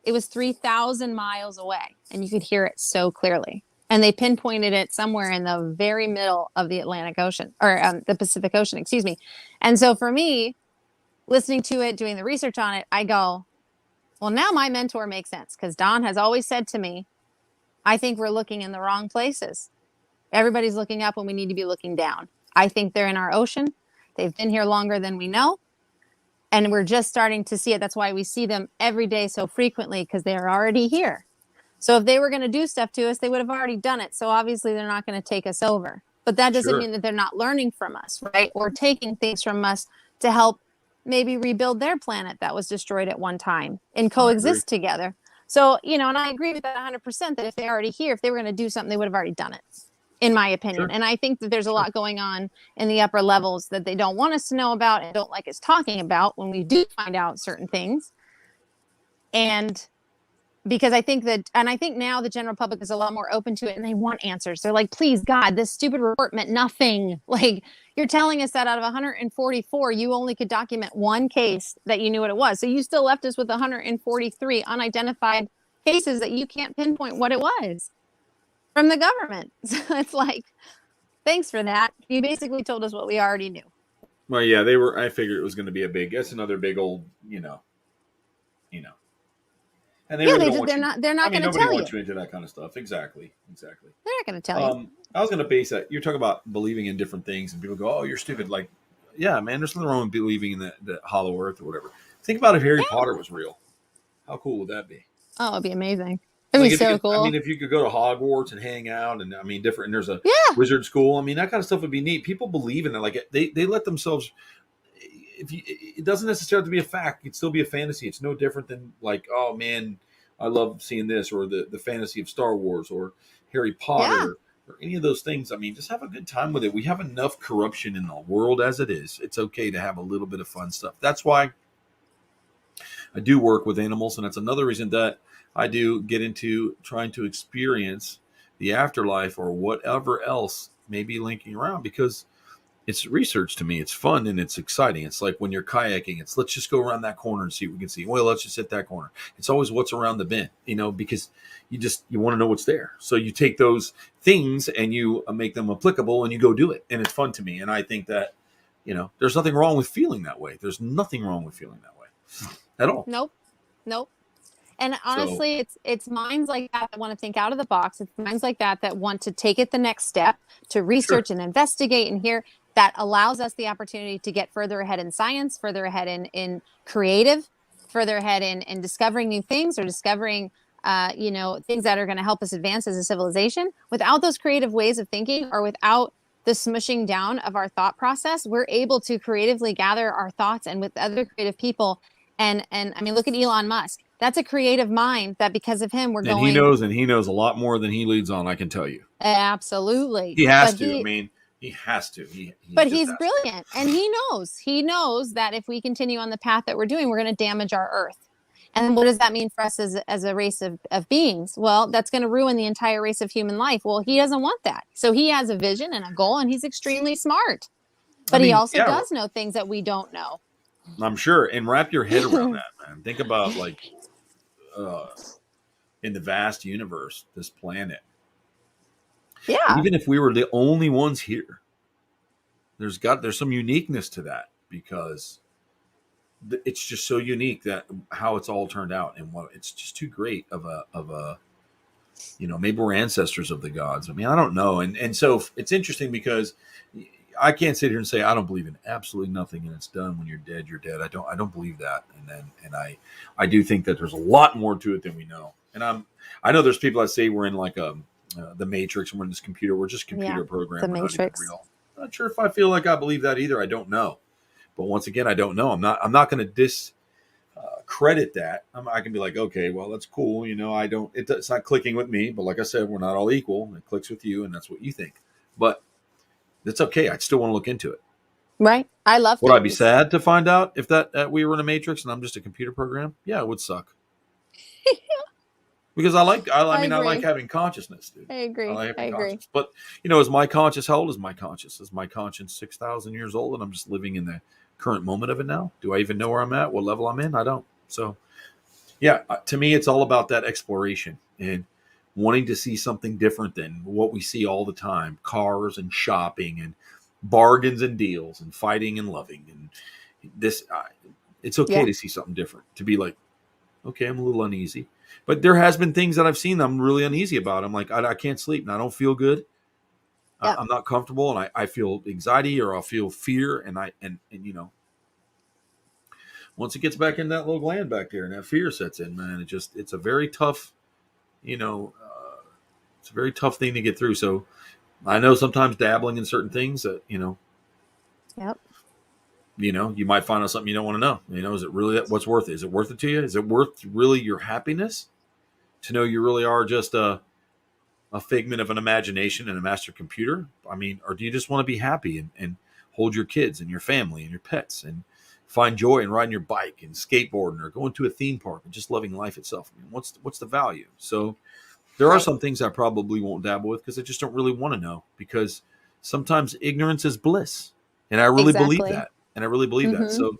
it was 3,000 miles away. And you could hear it so clearly. And they pinpointed it somewhere in the very middle of the Atlantic Ocean, or the Pacific Ocean, excuse me. And so for me, listening to it, doing the research on it, I go, well, now my mentor makes sense, because Don has always said to me, I think we're looking in the wrong places. Everybody's looking up when we need to be looking down. I think they're in our ocean. They've been here longer than we know. And we're just starting to see it. That's why we see them every day so frequently, because they're already here. So if they were going to do stuff to us, they would have already done it. So obviously they're not going to take us over. But that doesn't mean that they're not learning from us, right? Or taking things from us to help maybe rebuild their planet that was destroyed at one time and coexist together. So, and I agree with that 100%, that if they're already here, if they were going to do something, they would have already done it, in my opinion. And I think that there's a lot going on in the upper levels that they don't want us to know about and don't like us talking about when we do find out certain things. And because I think now the general public is a lot more open to it and they want answers. They're like, please, God, this stupid report meant nothing. Like, you're telling us that out of 144, you only could document one case that you knew what it was. So you still left us with 143 unidentified cases that you can't pinpoint what it was from the government. So it's like, thanks for that. You basically told us what we already knew. Well, yeah, I figured it was going to be that's another big old, And they're not going to tell you. Nobody wants you into that kind of stuff. Exactly. They're not going to tell you. I was going to base that. You're talking about believing in different things, and people go, "Oh, you're stupid." Like, yeah, man, there's nothing wrong with believing in the Hollow Earth or whatever. Think about if Harry Potter was real. How cool would that be? Oh, it'd be amazing. It'd be so cool. I mean, if you could go to Hogwarts and hang out, and different. And there's a wizard school. I mean, that kind of stuff would be neat. People believe in it. Like they let themselves. It doesn't necessarily have to be a fact. It'd still be a fantasy. It's no different than like, oh man, I love seeing this, or the fantasy of Star Wars, or Harry Yeah. Potter or any of those things. I mean, just have a good time with it. We have enough corruption in the world as it is. It's okay to have a little bit of fun stuff. That's why I do work with animals, and that's another reason that I do get into trying to experience the afterlife or whatever else may be linking around, because it's research to me. It's fun and it's exciting. It's like when you're kayaking, it's let's just go around that corner and see what we can see. Well, let's just hit that corner. It's always what's around the bend, because you want to know what's there. So you take those things and you make them applicable and you go do it. And it's fun to me. And I think that, there's nothing wrong with feeling that way. There's nothing wrong with feeling that way at all. Nope. And So honestly, it's minds like that want to think out of the box. It's minds like that want to take it the next step, to research and investigate and hear, that allows us the opportunity to get further ahead in science, further ahead in creative, further ahead in discovering new things, or discovering things that are going to help us advance as a civilization. Without those creative ways of thinking, or without the smushing down of our thought process, we're able to creatively gather our thoughts and with other creative people. And I mean, look at Elon Musk. That's a creative mind that because of him, we're going. He knows a lot more than he leads on. I can tell you. Absolutely. He has to. I mean, he has to. But he's brilliant. And he knows that if we continue on the path that we're doing, we're going to damage our earth. And what does that mean for us as a race of beings? Well, that's going to ruin the entire race of human life. Well, he doesn't want that. So he has a vision and a goal, and he's extremely smart. But he also does know things that we don't know. I'm sure. And wrap your head around that, man. Think about in the vast universe, this planet. Yeah. Even if we were the only ones here, there's some uniqueness to that, because it's just so unique that how it's all turned out, and it's just too great of a maybe we're ancestors of the gods. I mean, I don't know. And so it's interesting, because I can't sit here and say I don't believe in absolutely nothing, and it's done. When you're dead, you're dead. I don't believe that. And I do think that there's a lot more to it than we know. And I know there's people that say we're in like the Matrix, and we're in this computer. We're just computer program. The Matrix. I'm not sure if I feel like I believe that either. I don't know. But once again, I don't know. I'm not going to discredit that. I can be like, okay, well, that's cool. It's not clicking with me. But like I said, we're not all equal. It clicks with you, and that's what you think. But it's okay. I'd still want to look into it. Right. I love. Would I be sad to find out if that we were in a Matrix and I'm just a computer program? Yeah, it would suck. Because I like having consciousness, dude. I agree. I agree. But is my conscious, how old is my conscious? Is my conscience 6,000 years old, and I'm just living in the current moment of it now? Do I even know where I'm at? What level I'm in? I don't. So, yeah, to me, it's all about that exploration and wanting to see something different than what we see all the time: cars and shopping and bargains and deals and fighting and loving. And this, it's okay to see something different. To be like, okay, I'm a little uneasy. But there has been things that I've seen that I'm really uneasy about. I'm like, I can't sleep and I don't feel good. Yeah. I'm not comfortable, and I feel anxiety, or I'll feel fear. And once it gets back in that little gland back there and that fear sets in, man, it's a very tough, it's a very tough thing to get through. So I know sometimes dabbling in certain things that, Yep. You might find out something you don't want to know. Is it really what's worth it? Is it worth it to you? Is it worth really your happiness to know you really are just a figment of an imagination and a master computer? I mean, or do you just want to be happy and hold your kids and your family and your pets and find joy in riding your bike and skateboarding or going to a theme park and just loving life itself? I mean, what's the value? So there are some things I probably won't dabble with because I just don't really want to know, because sometimes ignorance is bliss. And I really believe that. And I really believe that. So,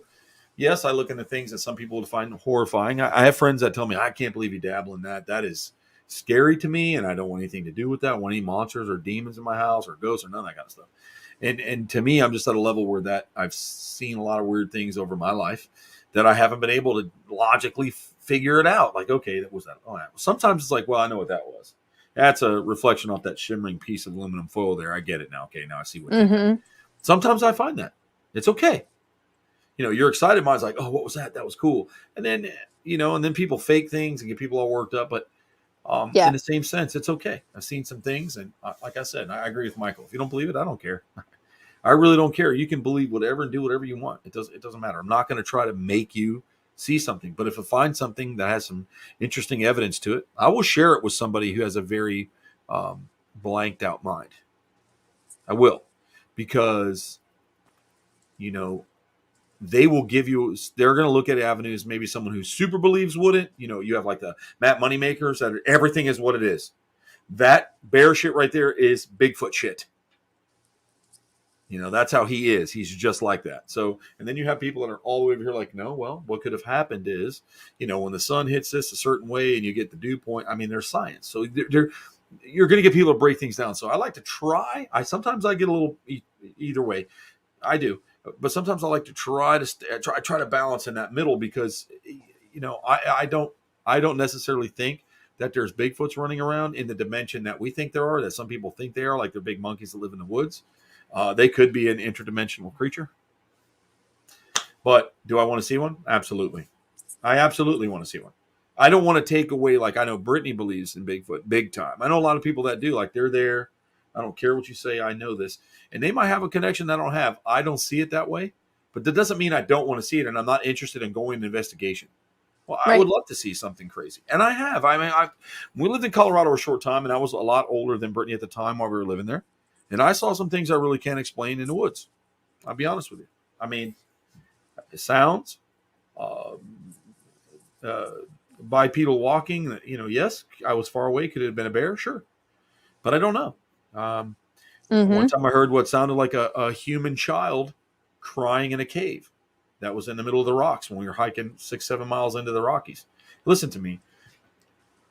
yes, I look into things that some people would find horrifying. I have friends that tell me, I can't believe you dabble in that. That is scary to me, and I don't want anything to do with that. I don't want any monsters or demons in my house or ghosts or none of that kind of stuff. And to me, I'm just at a level where that I've seen a lot of weird things over my life that I haven't been able to logically figure it out. Like, okay, that was that. Oh, yeah. Sometimes it's like, well, I know what that was. That's a reflection off that shimmering piece of aluminum foil there. I get it now. Okay, now I see what you did. Sometimes I find that. It's okay. You're excited. Mine's like, oh, what was that? That was cool. And then, and then people fake things and get people all worked up. But in the same sense, it's okay. I've seen some things. And like I said, I agree with Michael. If you don't believe it, I don't care. I really don't care. You can believe whatever and do whatever you want. It doesn't matter. I'm not going to try to make you see something. But if I find something that has some interesting evidence to it, I will share it with somebody who has a very blanked out mind. I will, because you know they will give you. They're going to look at avenues. Maybe someone who super believes wouldn't. You have like the Matt Moneymakers that everything is what it is. That bear shit right there is Bigfoot shit. That's how he is. He's just like that. So, and then you have people that are all the way over here like, no, well, what could have happened is, when the sun hits this a certain way and you get the dew point, I mean, there's science. So you're going to get people to break things down. So I like to try. Sometimes I get a little either way. I do. But sometimes I like to try to balance in that middle because, I don't necessarily think that there's Bigfoots running around in the dimension that we think there are, that some people think they are, like they're big monkeys that live in the woods. They could be an interdimensional creature. But do I want to see one? Absolutely. I absolutely want to see one. I don't want to take away, like I know Brittany believes in Bigfoot big time. I know a lot of people that do, like they're there. I don't care what you say. I know this. And they might have a connection that I don't have. I don't see it that way. But that doesn't mean I don't want to see it and I'm not interested in going to investigation. Well, I would love to see something crazy. And I have. I mean, we lived in Colorado a short time, and I was a lot older than Brittany at the time while we were living there. And I saw some things I really can't explain in the woods. I'll be honest with you. I mean, sounds, bipedal walking, yes, I was far away. Could it have been a bear? Sure. But I don't know. One time I heard what sounded like a human child crying in a cave that was in the middle of the rocks when we were hiking 6-7 miles into the Rockies. Listen to me.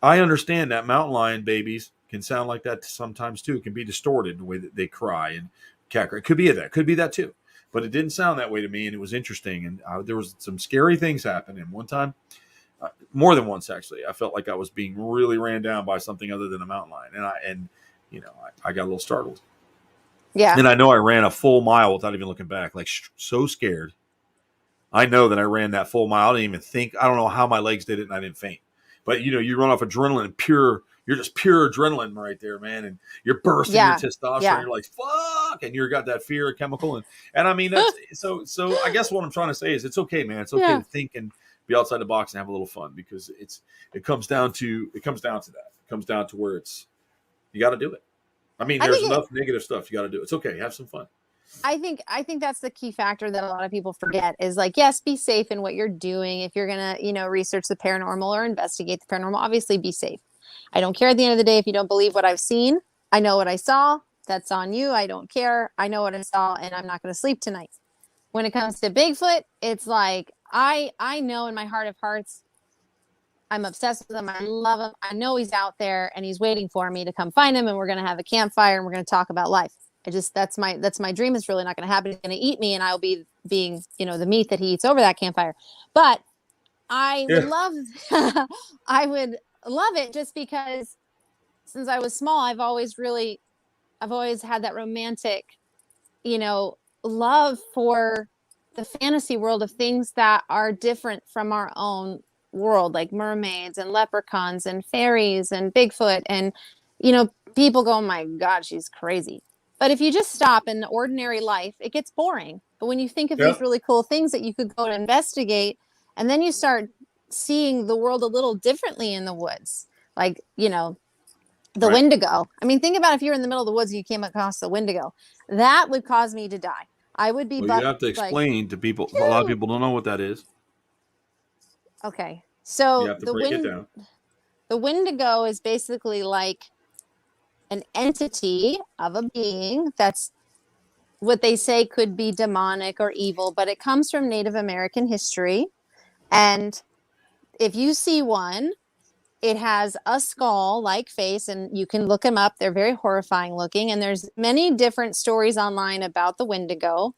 I understand that mountain lion babies can sound like that sometimes too. It can be distorted in the way that they cry and cackle. It could be that too. But it didn't sound that way to me, and it was interesting. And there was some scary things happening. One time, more than once actually, I felt like I was being really ran down by something other than a mountain lion, and I got a little startled. Yeah. And I know I ran a full mile without even looking back, like so scared. I know that I ran that full mile. I didn't even think. I don't know how my legs did it, and I didn't faint. But you run off adrenaline and you're just pure adrenaline right there, man. And you're bursting your testosterone. Yeah. You're like, fuck. And you've got that fear chemical. And I mean, that's so I guess what I'm trying to say is it's okay, man. It's okay to think and be outside the box and have a little fun, because it comes down to that. It comes down to where you got to do it. I mean, there's enough negative stuff. You got to do it. It's okay. Have some fun. I think that's the key factor that a lot of people forget is like, yes, be safe in what you're doing. If you're going to, research the paranormal or investigate the paranormal, obviously be safe. I don't care at the end of the day if you don't believe what I've seen. I know what I saw. That's on you. I don't care. I know what I saw, and I'm not going to sleep tonight. When it comes to Bigfoot, it's like, I know in my heart of hearts, I'm obsessed with him. I love him. I know he's out there and he's waiting for me to come find him, and we're going to have a campfire and we're going to talk about life. That's my dream. It's really not going to happen. He's going to eat me, and I'll be being, the meat that he eats over that campfire. But I would love it just because since I was small, I've always had that romantic, love for the fantasy world of things that are different from our own world, like mermaids and leprechauns and fairies and Bigfoot. And, people go, oh my God, she's crazy. But if you just stop in ordinary life, it gets boring. But when you think of these really cool things that you could go and investigate, and then you start seeing the world a little differently in the woods, like, the Wendigo. I mean, think about if you're in the middle of the woods and you came across the Wendigo. That would cause me to die. I would be. Well, you have to explain to people. A lot of people don't know what that is. Okay, so you have to break it down. The Wendigo is basically like an entity of a being that's what they say could be demonic or evil, but it comes from Native American history. And if you see one, it has a skull-like face, and you can look them up. They're very horrifying looking. And there's many different stories online about the Wendigo,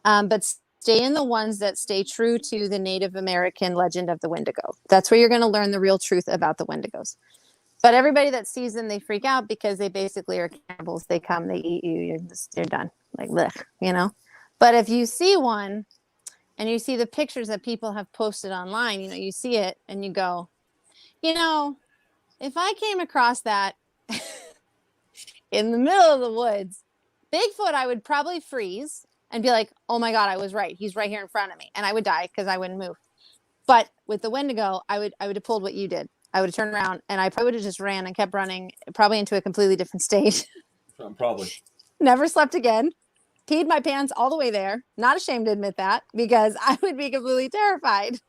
but stay in the ones that stay true to the Native American legend of the Wendigo. That's where you're going to learn the real truth about the Wendigos. But everybody that sees them, they freak out because they basically are cannibals. They come, they eat you, you're done. Like, blech, But if you see one and you see the pictures that people have posted online, you see it and you go, if I came across that in the middle of the woods, Bigfoot, I would probably freeze and be like, oh my God, I was right. He's right here in front of me. And I would die because I wouldn't move. But with the Wendigo, I would have pulled what you did. I would have turned around and I probably would have just ran and kept running, probably into a completely different state. Probably. Never slept again. Peed my pants all the way there. Not ashamed to admit that because I would be completely terrified.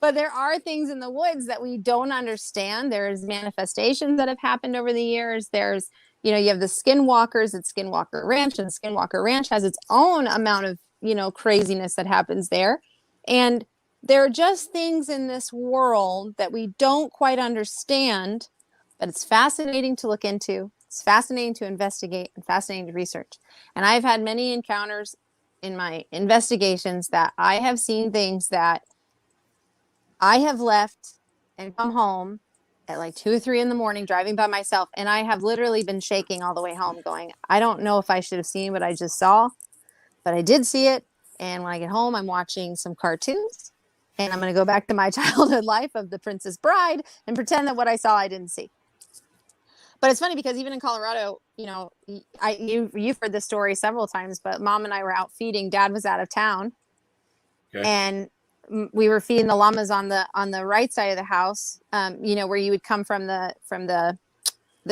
But there are things in the woods that we don't understand. There's manifestations that have happened over the years. There's, you have the skinwalkers at Skinwalker Ranch, and Skinwalker Ranch has its own amount of, craziness that happens there. And there are just things in this world that we don't quite understand, but it's fascinating to look into. It's fascinating to investigate and fascinating to research. And I've had many encounters in my investigations that I have seen things that I have left and come home at like 2 or 3 in the morning driving by myself. And I have literally been shaking all the way home going, I don't know if I should have seen what I just saw, but I did see it. And when I get home, I'm watching some cartoons and I'm going to go back to my childhood life of The Princess Bride and pretend that what I saw, I didn't see. But it's funny because even in Colorado, you've heard this story several times, but Mom and I were out feeding. Dad was out of town. Okay. And we were feeding the llamas on the right side of the house, where you would come from the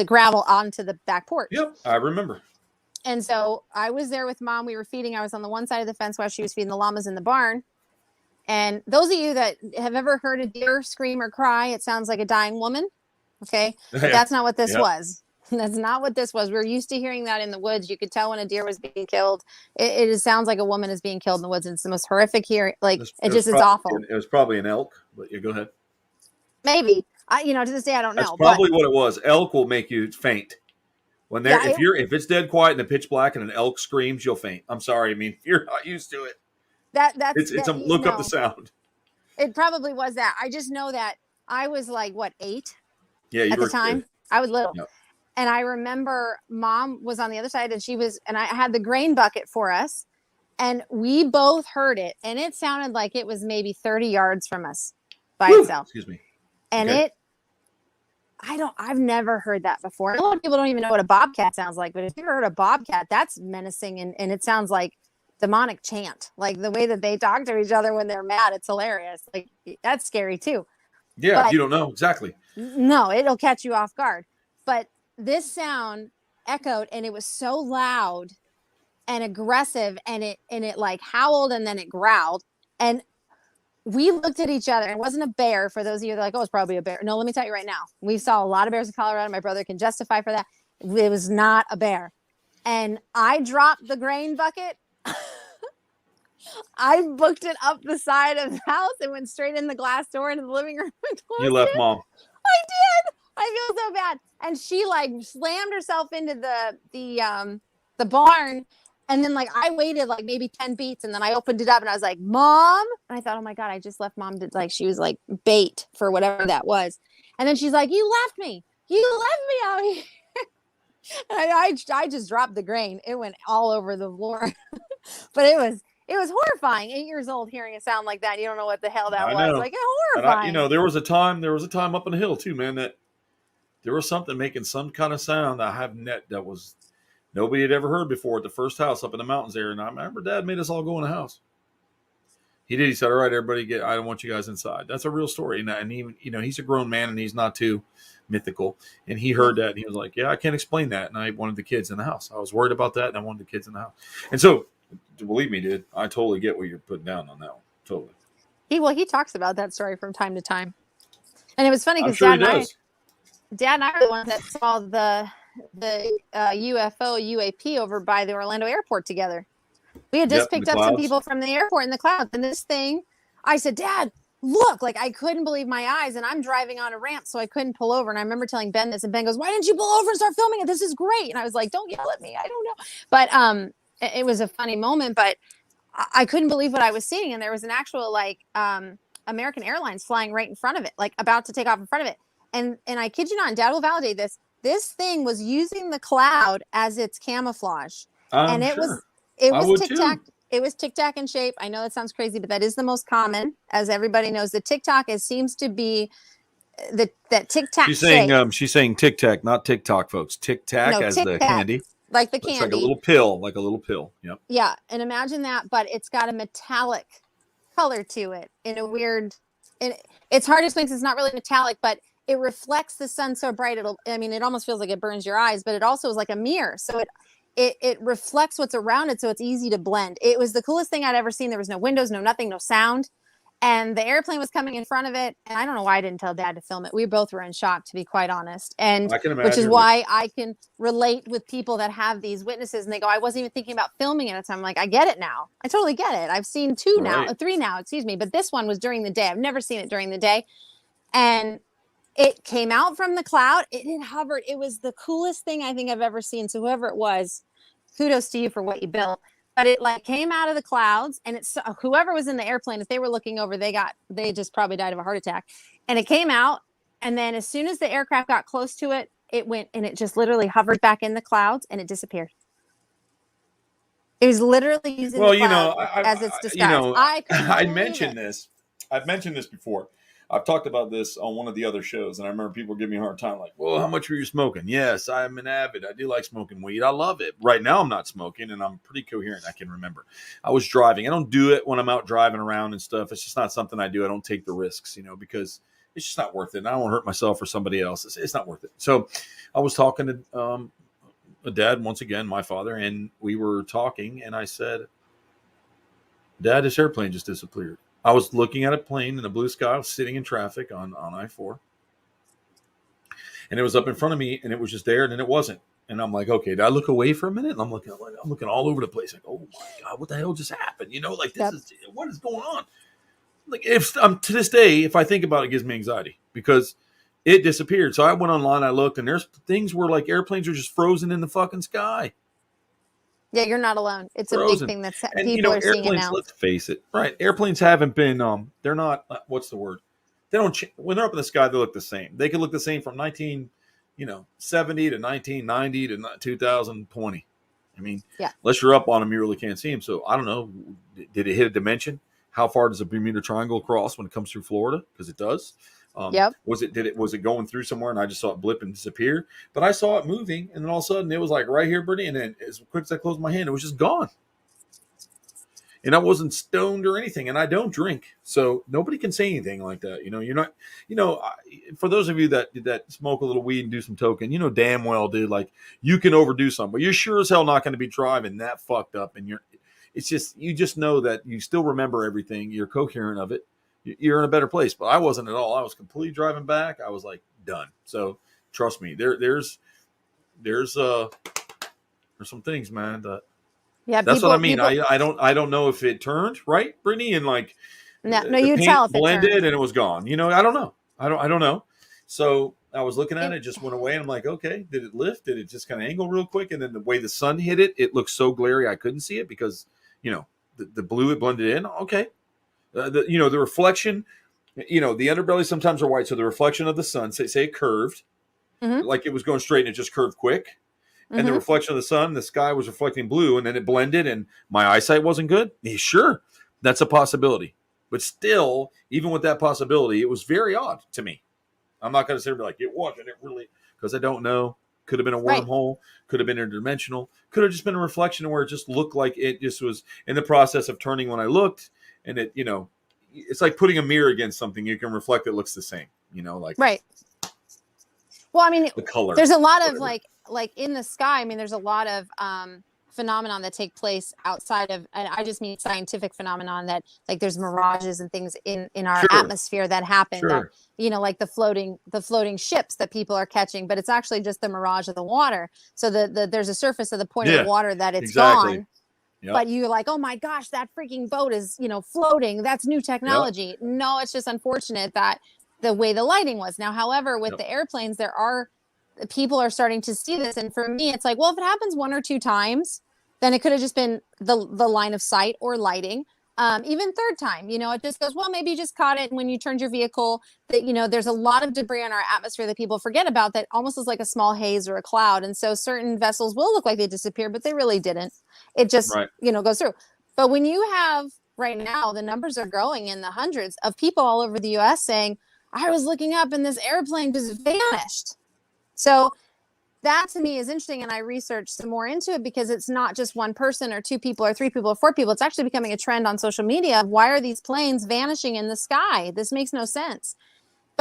gravel onto the back porch. Yep, I remember. And so I was there with Mom. We were feeding. I was on the one side of the fence while she was feeding the llamas in the barn. And those of you that have ever heard a deer scream or cry, it sounds like a dying woman. Okay, but that's not what this was. That's not what this was. We're used to hearing that in the woods. You could tell when a deer was being killed. It sounds like a woman is being killed in the woods. And it's the most horrific hearing. Like it's awful. It was probably an elk, but you go ahead. Maybe to this day I don't know. That's probably what it was. Elk will make you faint when they're if it's dead quiet and the pitch black and an elk screams, you'll faint. I'm sorry. I mean, you're not used to it. Look up the sound. It probably was that. I just know that I was like 8. Yeah, at the time. I was little. Yep. And I remember Mom was on the other side and I had the grain bucket for us and we both heard it. And it sounded like it was maybe 30 yards from us by itself. Excuse me. And I've never heard that before. A lot of people don't even know what a bobcat sounds like, but if you heard a bobcat, that's menacing. And it sounds like demonic chant, like the way that they talk to each other when they're mad. It's hilarious. Like that's scary too. Yeah. But you don't know. Exactly. No, it'll catch you off guard. But this sound echoed and it was so loud and aggressive and it like howled and then it growled. And we looked at each other. It wasn't a bear for those of you that are like, oh, it's probably a bear. No, let me tell you right now. We saw a lot of bears in Colorado. My brother can justify for that. It was not a bear. And I dropped the grain bucket. I booked it up the side of the house and went straight in the glass door into the living room. You left Mom. I did. I feel so bad. And she like slammed herself into the barn. And then like I waited like maybe 10 beats and then I opened it up and I was like, Mom. And I thought, oh my God, I just left Mom she was like bait for whatever that was. And then she's like, you left me out here. And I just dropped the grain. It went all over the floor. But it was horrifying. 8 years old hearing a sound like that. You don't know what the hell that was. Like horrifying. There was a time up on the hill too, man, that there was something making some kind of sound that was nobody had ever heard before at the first house up in the mountains there. And I remember Dad made us all go in the house. He did. He said, all right, everybody I don't want you guys inside. That's a real story. And even, he's a grown man and he's not too mythical. And he heard that and he was like, yeah, I can't explain that. And I wanted the kids in the house. I was worried about that and I wanted the kids in the house. And so, believe me, dude, I totally get what you're putting down on that one. Totally. He talks about that story from time to time. And it was funny because Dad and I were the ones that saw the UFO UAP over by the Orlando airport together. We had just picked up some people from the airport in the clouds. And this thing, I said, Dad, look, like I couldn't believe my eyes. And I'm driving on a ramp, so I couldn't pull over. And I remember telling Ben this, and Ben goes, why didn't you pull over and start filming it? This is great. And I was like, don't yell at me. I don't know. But it was a funny moment, but I couldn't believe what I was seeing. And there was an actual American Airlines flying right in front of it, like about to take off in front of it. And I kid you not, and Dad will validate this. This thing was using the cloud as its camouflage. And it was Tic Tac. It was Tic Tac in shape. I know that sounds crazy, but that is the most common, as everybody knows. The Tic Tac seems to be that Tic Tac. She's saying Tic Tac, not TikTok, folks. Tic Tac as the candy. Like the candy. It's like a little pill. Yep. Yeah. And imagine that, but it's got a metallic color to it in a weird, it's hard to explain because it's not really metallic, but it reflects the sun so bright it almost feels like it burns your eyes, but it also is like a mirror. So it reflects what's around it, so it's easy to blend. It was the coolest thing I'd ever seen. There was no windows, no nothing, no sound. And the airplane was coming in front of it. And I don't know why I didn't tell Dad to film it. We both were in shock, to be quite honest. And I can imagine, which is why I can relate with people that have these witnesses and they go, I wasn't even thinking about filming it at the time. I'm like, I get it now. I totally get it. I've seen three now, excuse me. But this one was during the day. I've never seen it during the day. And it came out from the cloud. It hovered. It was the coolest thing I think I've ever seen. So whoever it was, kudos to you for what you built. But it like came out of the clouds, and it's whoever was in the airplane, if they were looking over, they just probably died of a heart attack. And it came out, and then as soon as the aircraft got close to it, it went and it just literally hovered back in the clouds and it disappeared. It was literally using the cloud as it's disguised. I mentioned this. I've mentioned this before. I've talked about this on one of the other shows, and I remember people giving me a hard time, like, well, how much were you smoking? Yes, I'm an avid. I do like smoking weed. I love it. Right now I'm not smoking, and I'm pretty coherent. I can remember. I was driving. I don't do it when I'm out driving around and stuff. It's just not something I do. I don't take the risks, because it's just not worth it. And I don't want to hurt myself or somebody else. It's not worth it. So I was talking to a dad, once again, my father, and we were talking, and I said, Dad, this airplane just disappeared. I was looking at a plane in the blue sky. I was sitting in traffic on I-4. And it was up in front of me, and it was just there, and then it wasn't. And I'm like, okay, did I look away for a minute? And I'm looking all over the place. Like, oh, my God, what the hell just happened? What is going on? Like, if to this day, if I think about it, it gives me anxiety because it disappeared. So I went online, I looked, and there's things where, like, airplanes are just frozen in the fucking sky. Yeah, you're not alone. It's frozen. A big thing that's people are seeing it now. Let's face it, right? Airplanes haven't been. They're not. What's the word? They don't. When they're up in the sky, they look the same. They could look the same from 1970 to 1990 to 2020. I mean, unless you're up on them, you really can't see them. So I don't know. Did it hit a dimension? How far does the Bermuda Triangle cross when it comes through Florida? Because it does. Was it going through somewhere and I just saw it blip and disappear? But I saw it moving, and then all of a sudden it was like right here, Brittany, and then as quick as I closed my hand, it was just gone. And I wasn't stoned or anything, and I don't drink, so nobody can say anything like that. You're not. For those of you that smoke a little weed and do some token, damn well, dude, like you can overdo something, but you're sure as hell not going to be driving that fucked up, and you just know that you still remember everything. You're coherent of it. You're in a better place, but I wasn't at all. I was completely driving back. I was like done. So trust me, there's some things, man. That's what I mean. I don't know if it turned right, Brittany, and like no, you tell if it blended turned. And it was gone. I don't know. I don't know. So I was looking at it, just went away, and I'm like, okay, did it lift? Did it just kind of angle real quick? And then the way the sun hit it, it looked so glary I couldn't see it because the blue it blended in. Okay. The reflection, the underbelly sometimes are white. So the reflection of the sun, say it curved, like it was going straight and it just curved quick. And the reflection of the sun, the sky was reflecting blue, and then it blended and my eyesight wasn't good. Yeah, sure. That's a possibility. But still, even with that possibility, it was very odd to me. I'm not going to say like it wasn't. It really, because I don't know. Could have been a wormhole. Could have been interdimensional. Could have just been a reflection where it just looked like it just was in the process of turning when I looked. And it, it's like putting a mirror against something. You can reflect it looks the same, like right. Well, I mean, the color. There's a lot of like in the sky. I mean, there's a lot of phenomenon that take place outside of, and I just mean scientific phenomenon that like there's mirages and things in our atmosphere that happen. That, like the floating ships that people are catching, but it's actually just the mirage of the water. So there's a surface of the point of the water that it's gone. Yep. But you're like, oh my gosh, that freaking boat is, floating. That's new technology. Yep. No, it's just unfortunate that the way the lighting was. Now, however, with the airplanes, people are starting to see this. And for me, it's like, well, if it happens one or two times, then it could have just been the line of sight or lighting. Even third time, it just goes, well, maybe you just caught it when you turned your vehicle. That, there's a lot of debris in our atmosphere that people forget about that almost is like a small haze or a cloud. And so certain vessels will look like they disappeared, but they really didn't. It just, goes through. But when you have right now, the numbers are growing in the hundreds of people all over the US saying, I was looking up and this airplane just vanished. So that to me is interesting. And I researched some more into it because it's not just one person or two people or three people or four people. It's actually becoming a trend on social media. Why are these planes vanishing in the sky? This makes no sense.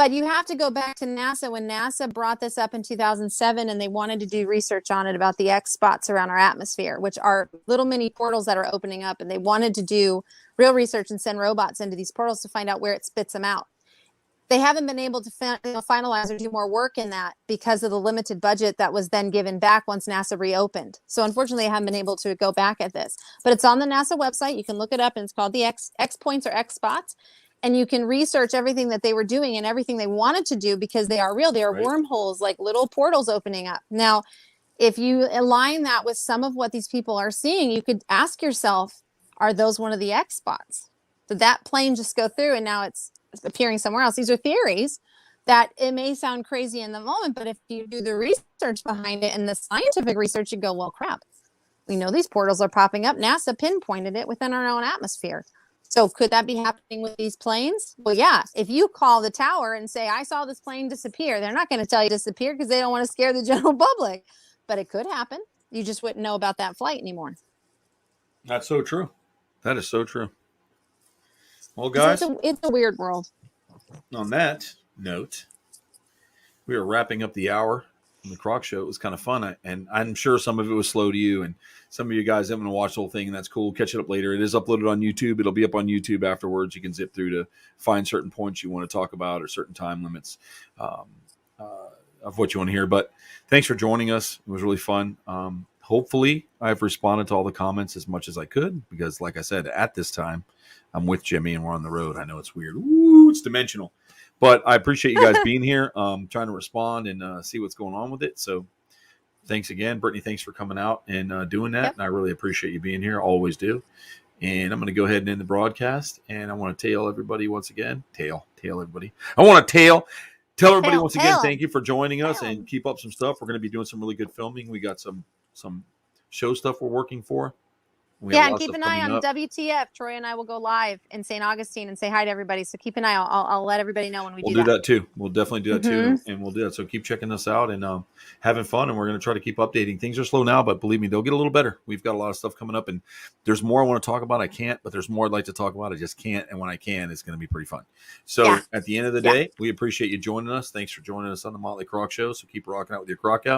But you have to go back to NASA when NASA brought this up in 2007 and they wanted to do research on it about the X spots around our atmosphere, which are little mini portals that are opening up. And they wanted to do real research and send robots into these portals to find out where it spits them out. They haven't been able to finalize or do more work in that because of the limited budget that was then given back once NASA reopened. So unfortunately, I haven't been able to go back at this. But it's on the NASA website. You can look it up, and it's called the X points or X spots. And you can research everything that they were doing and everything they wanted to do because they are real. They are wormholes, like little portals opening up. Now, if you align that with some of what these people are seeing, you could ask yourself, are those one of the X spots? Did that plane just go through and now it's appearing somewhere else? These are theories that it may sound crazy in the moment, but if you do the research behind it and the scientific research, you go, well, crap. We know these portals are popping up. NASA pinpointed it within our own atmosphere. So could that be happening with these planes? Well, yeah. If you call the tower and say, I saw this plane disappear, they're not going to tell you to disappear because they don't want to scare the general public. But it could happen. You just wouldn't know about that flight anymore. That's so true. That is so true. Well, guys, it's a weird world. On that note, we are wrapping up the hour on the Croc Show. It was kind of fun, and I'm sure some of it was slow to you, and some of you guys haven't watched the whole thing, and that's cool. Catch it up later. It is uploaded on YouTube. It'll be up on YouTube afterwards. You can zip through to find certain points you want to talk about or certain time limits of what you want to hear. But thanks for joining us. It was really fun. Hopefully, I've responded to all the comments as much as I could because, like I said, at this time, I'm with Jimmy and we're on the road. I know it's weird. Ooh, it's dimensional. But I appreciate you guys being here, trying to respond and see what's going on with it. So thanks again. Brittany, thanks for coming out and doing that. Yep. And I really appreciate you being here. Always do. And I'm going to go ahead and end the broadcast. And I want to tell everybody once again. Tell everybody. I want to tell everybody once again, thank you for joining us and keep up some stuff. We're going to be doing some really good filming. We got some show stuff we're working for. And keep an eye on WTF. Troy and I will go live in St. Augustine and say hi to everybody. So keep an eye. I'll let everybody know when we do that. We'll do that too. We'll definitely do that too. And we'll do that. So keep checking us out and having fun. And we're going to try to keep updating. Things are slow now, but believe me, they'll get a little better. We've got a lot of stuff coming up and there's more I want to talk about. I can't, but there's more I'd like to talk about. I just can't. And when I can, it's going to be pretty fun. So at the end of the day, we appreciate you joining us. Thanks for joining us on the Motley Croc Show. So keep rocking out with your Croc out.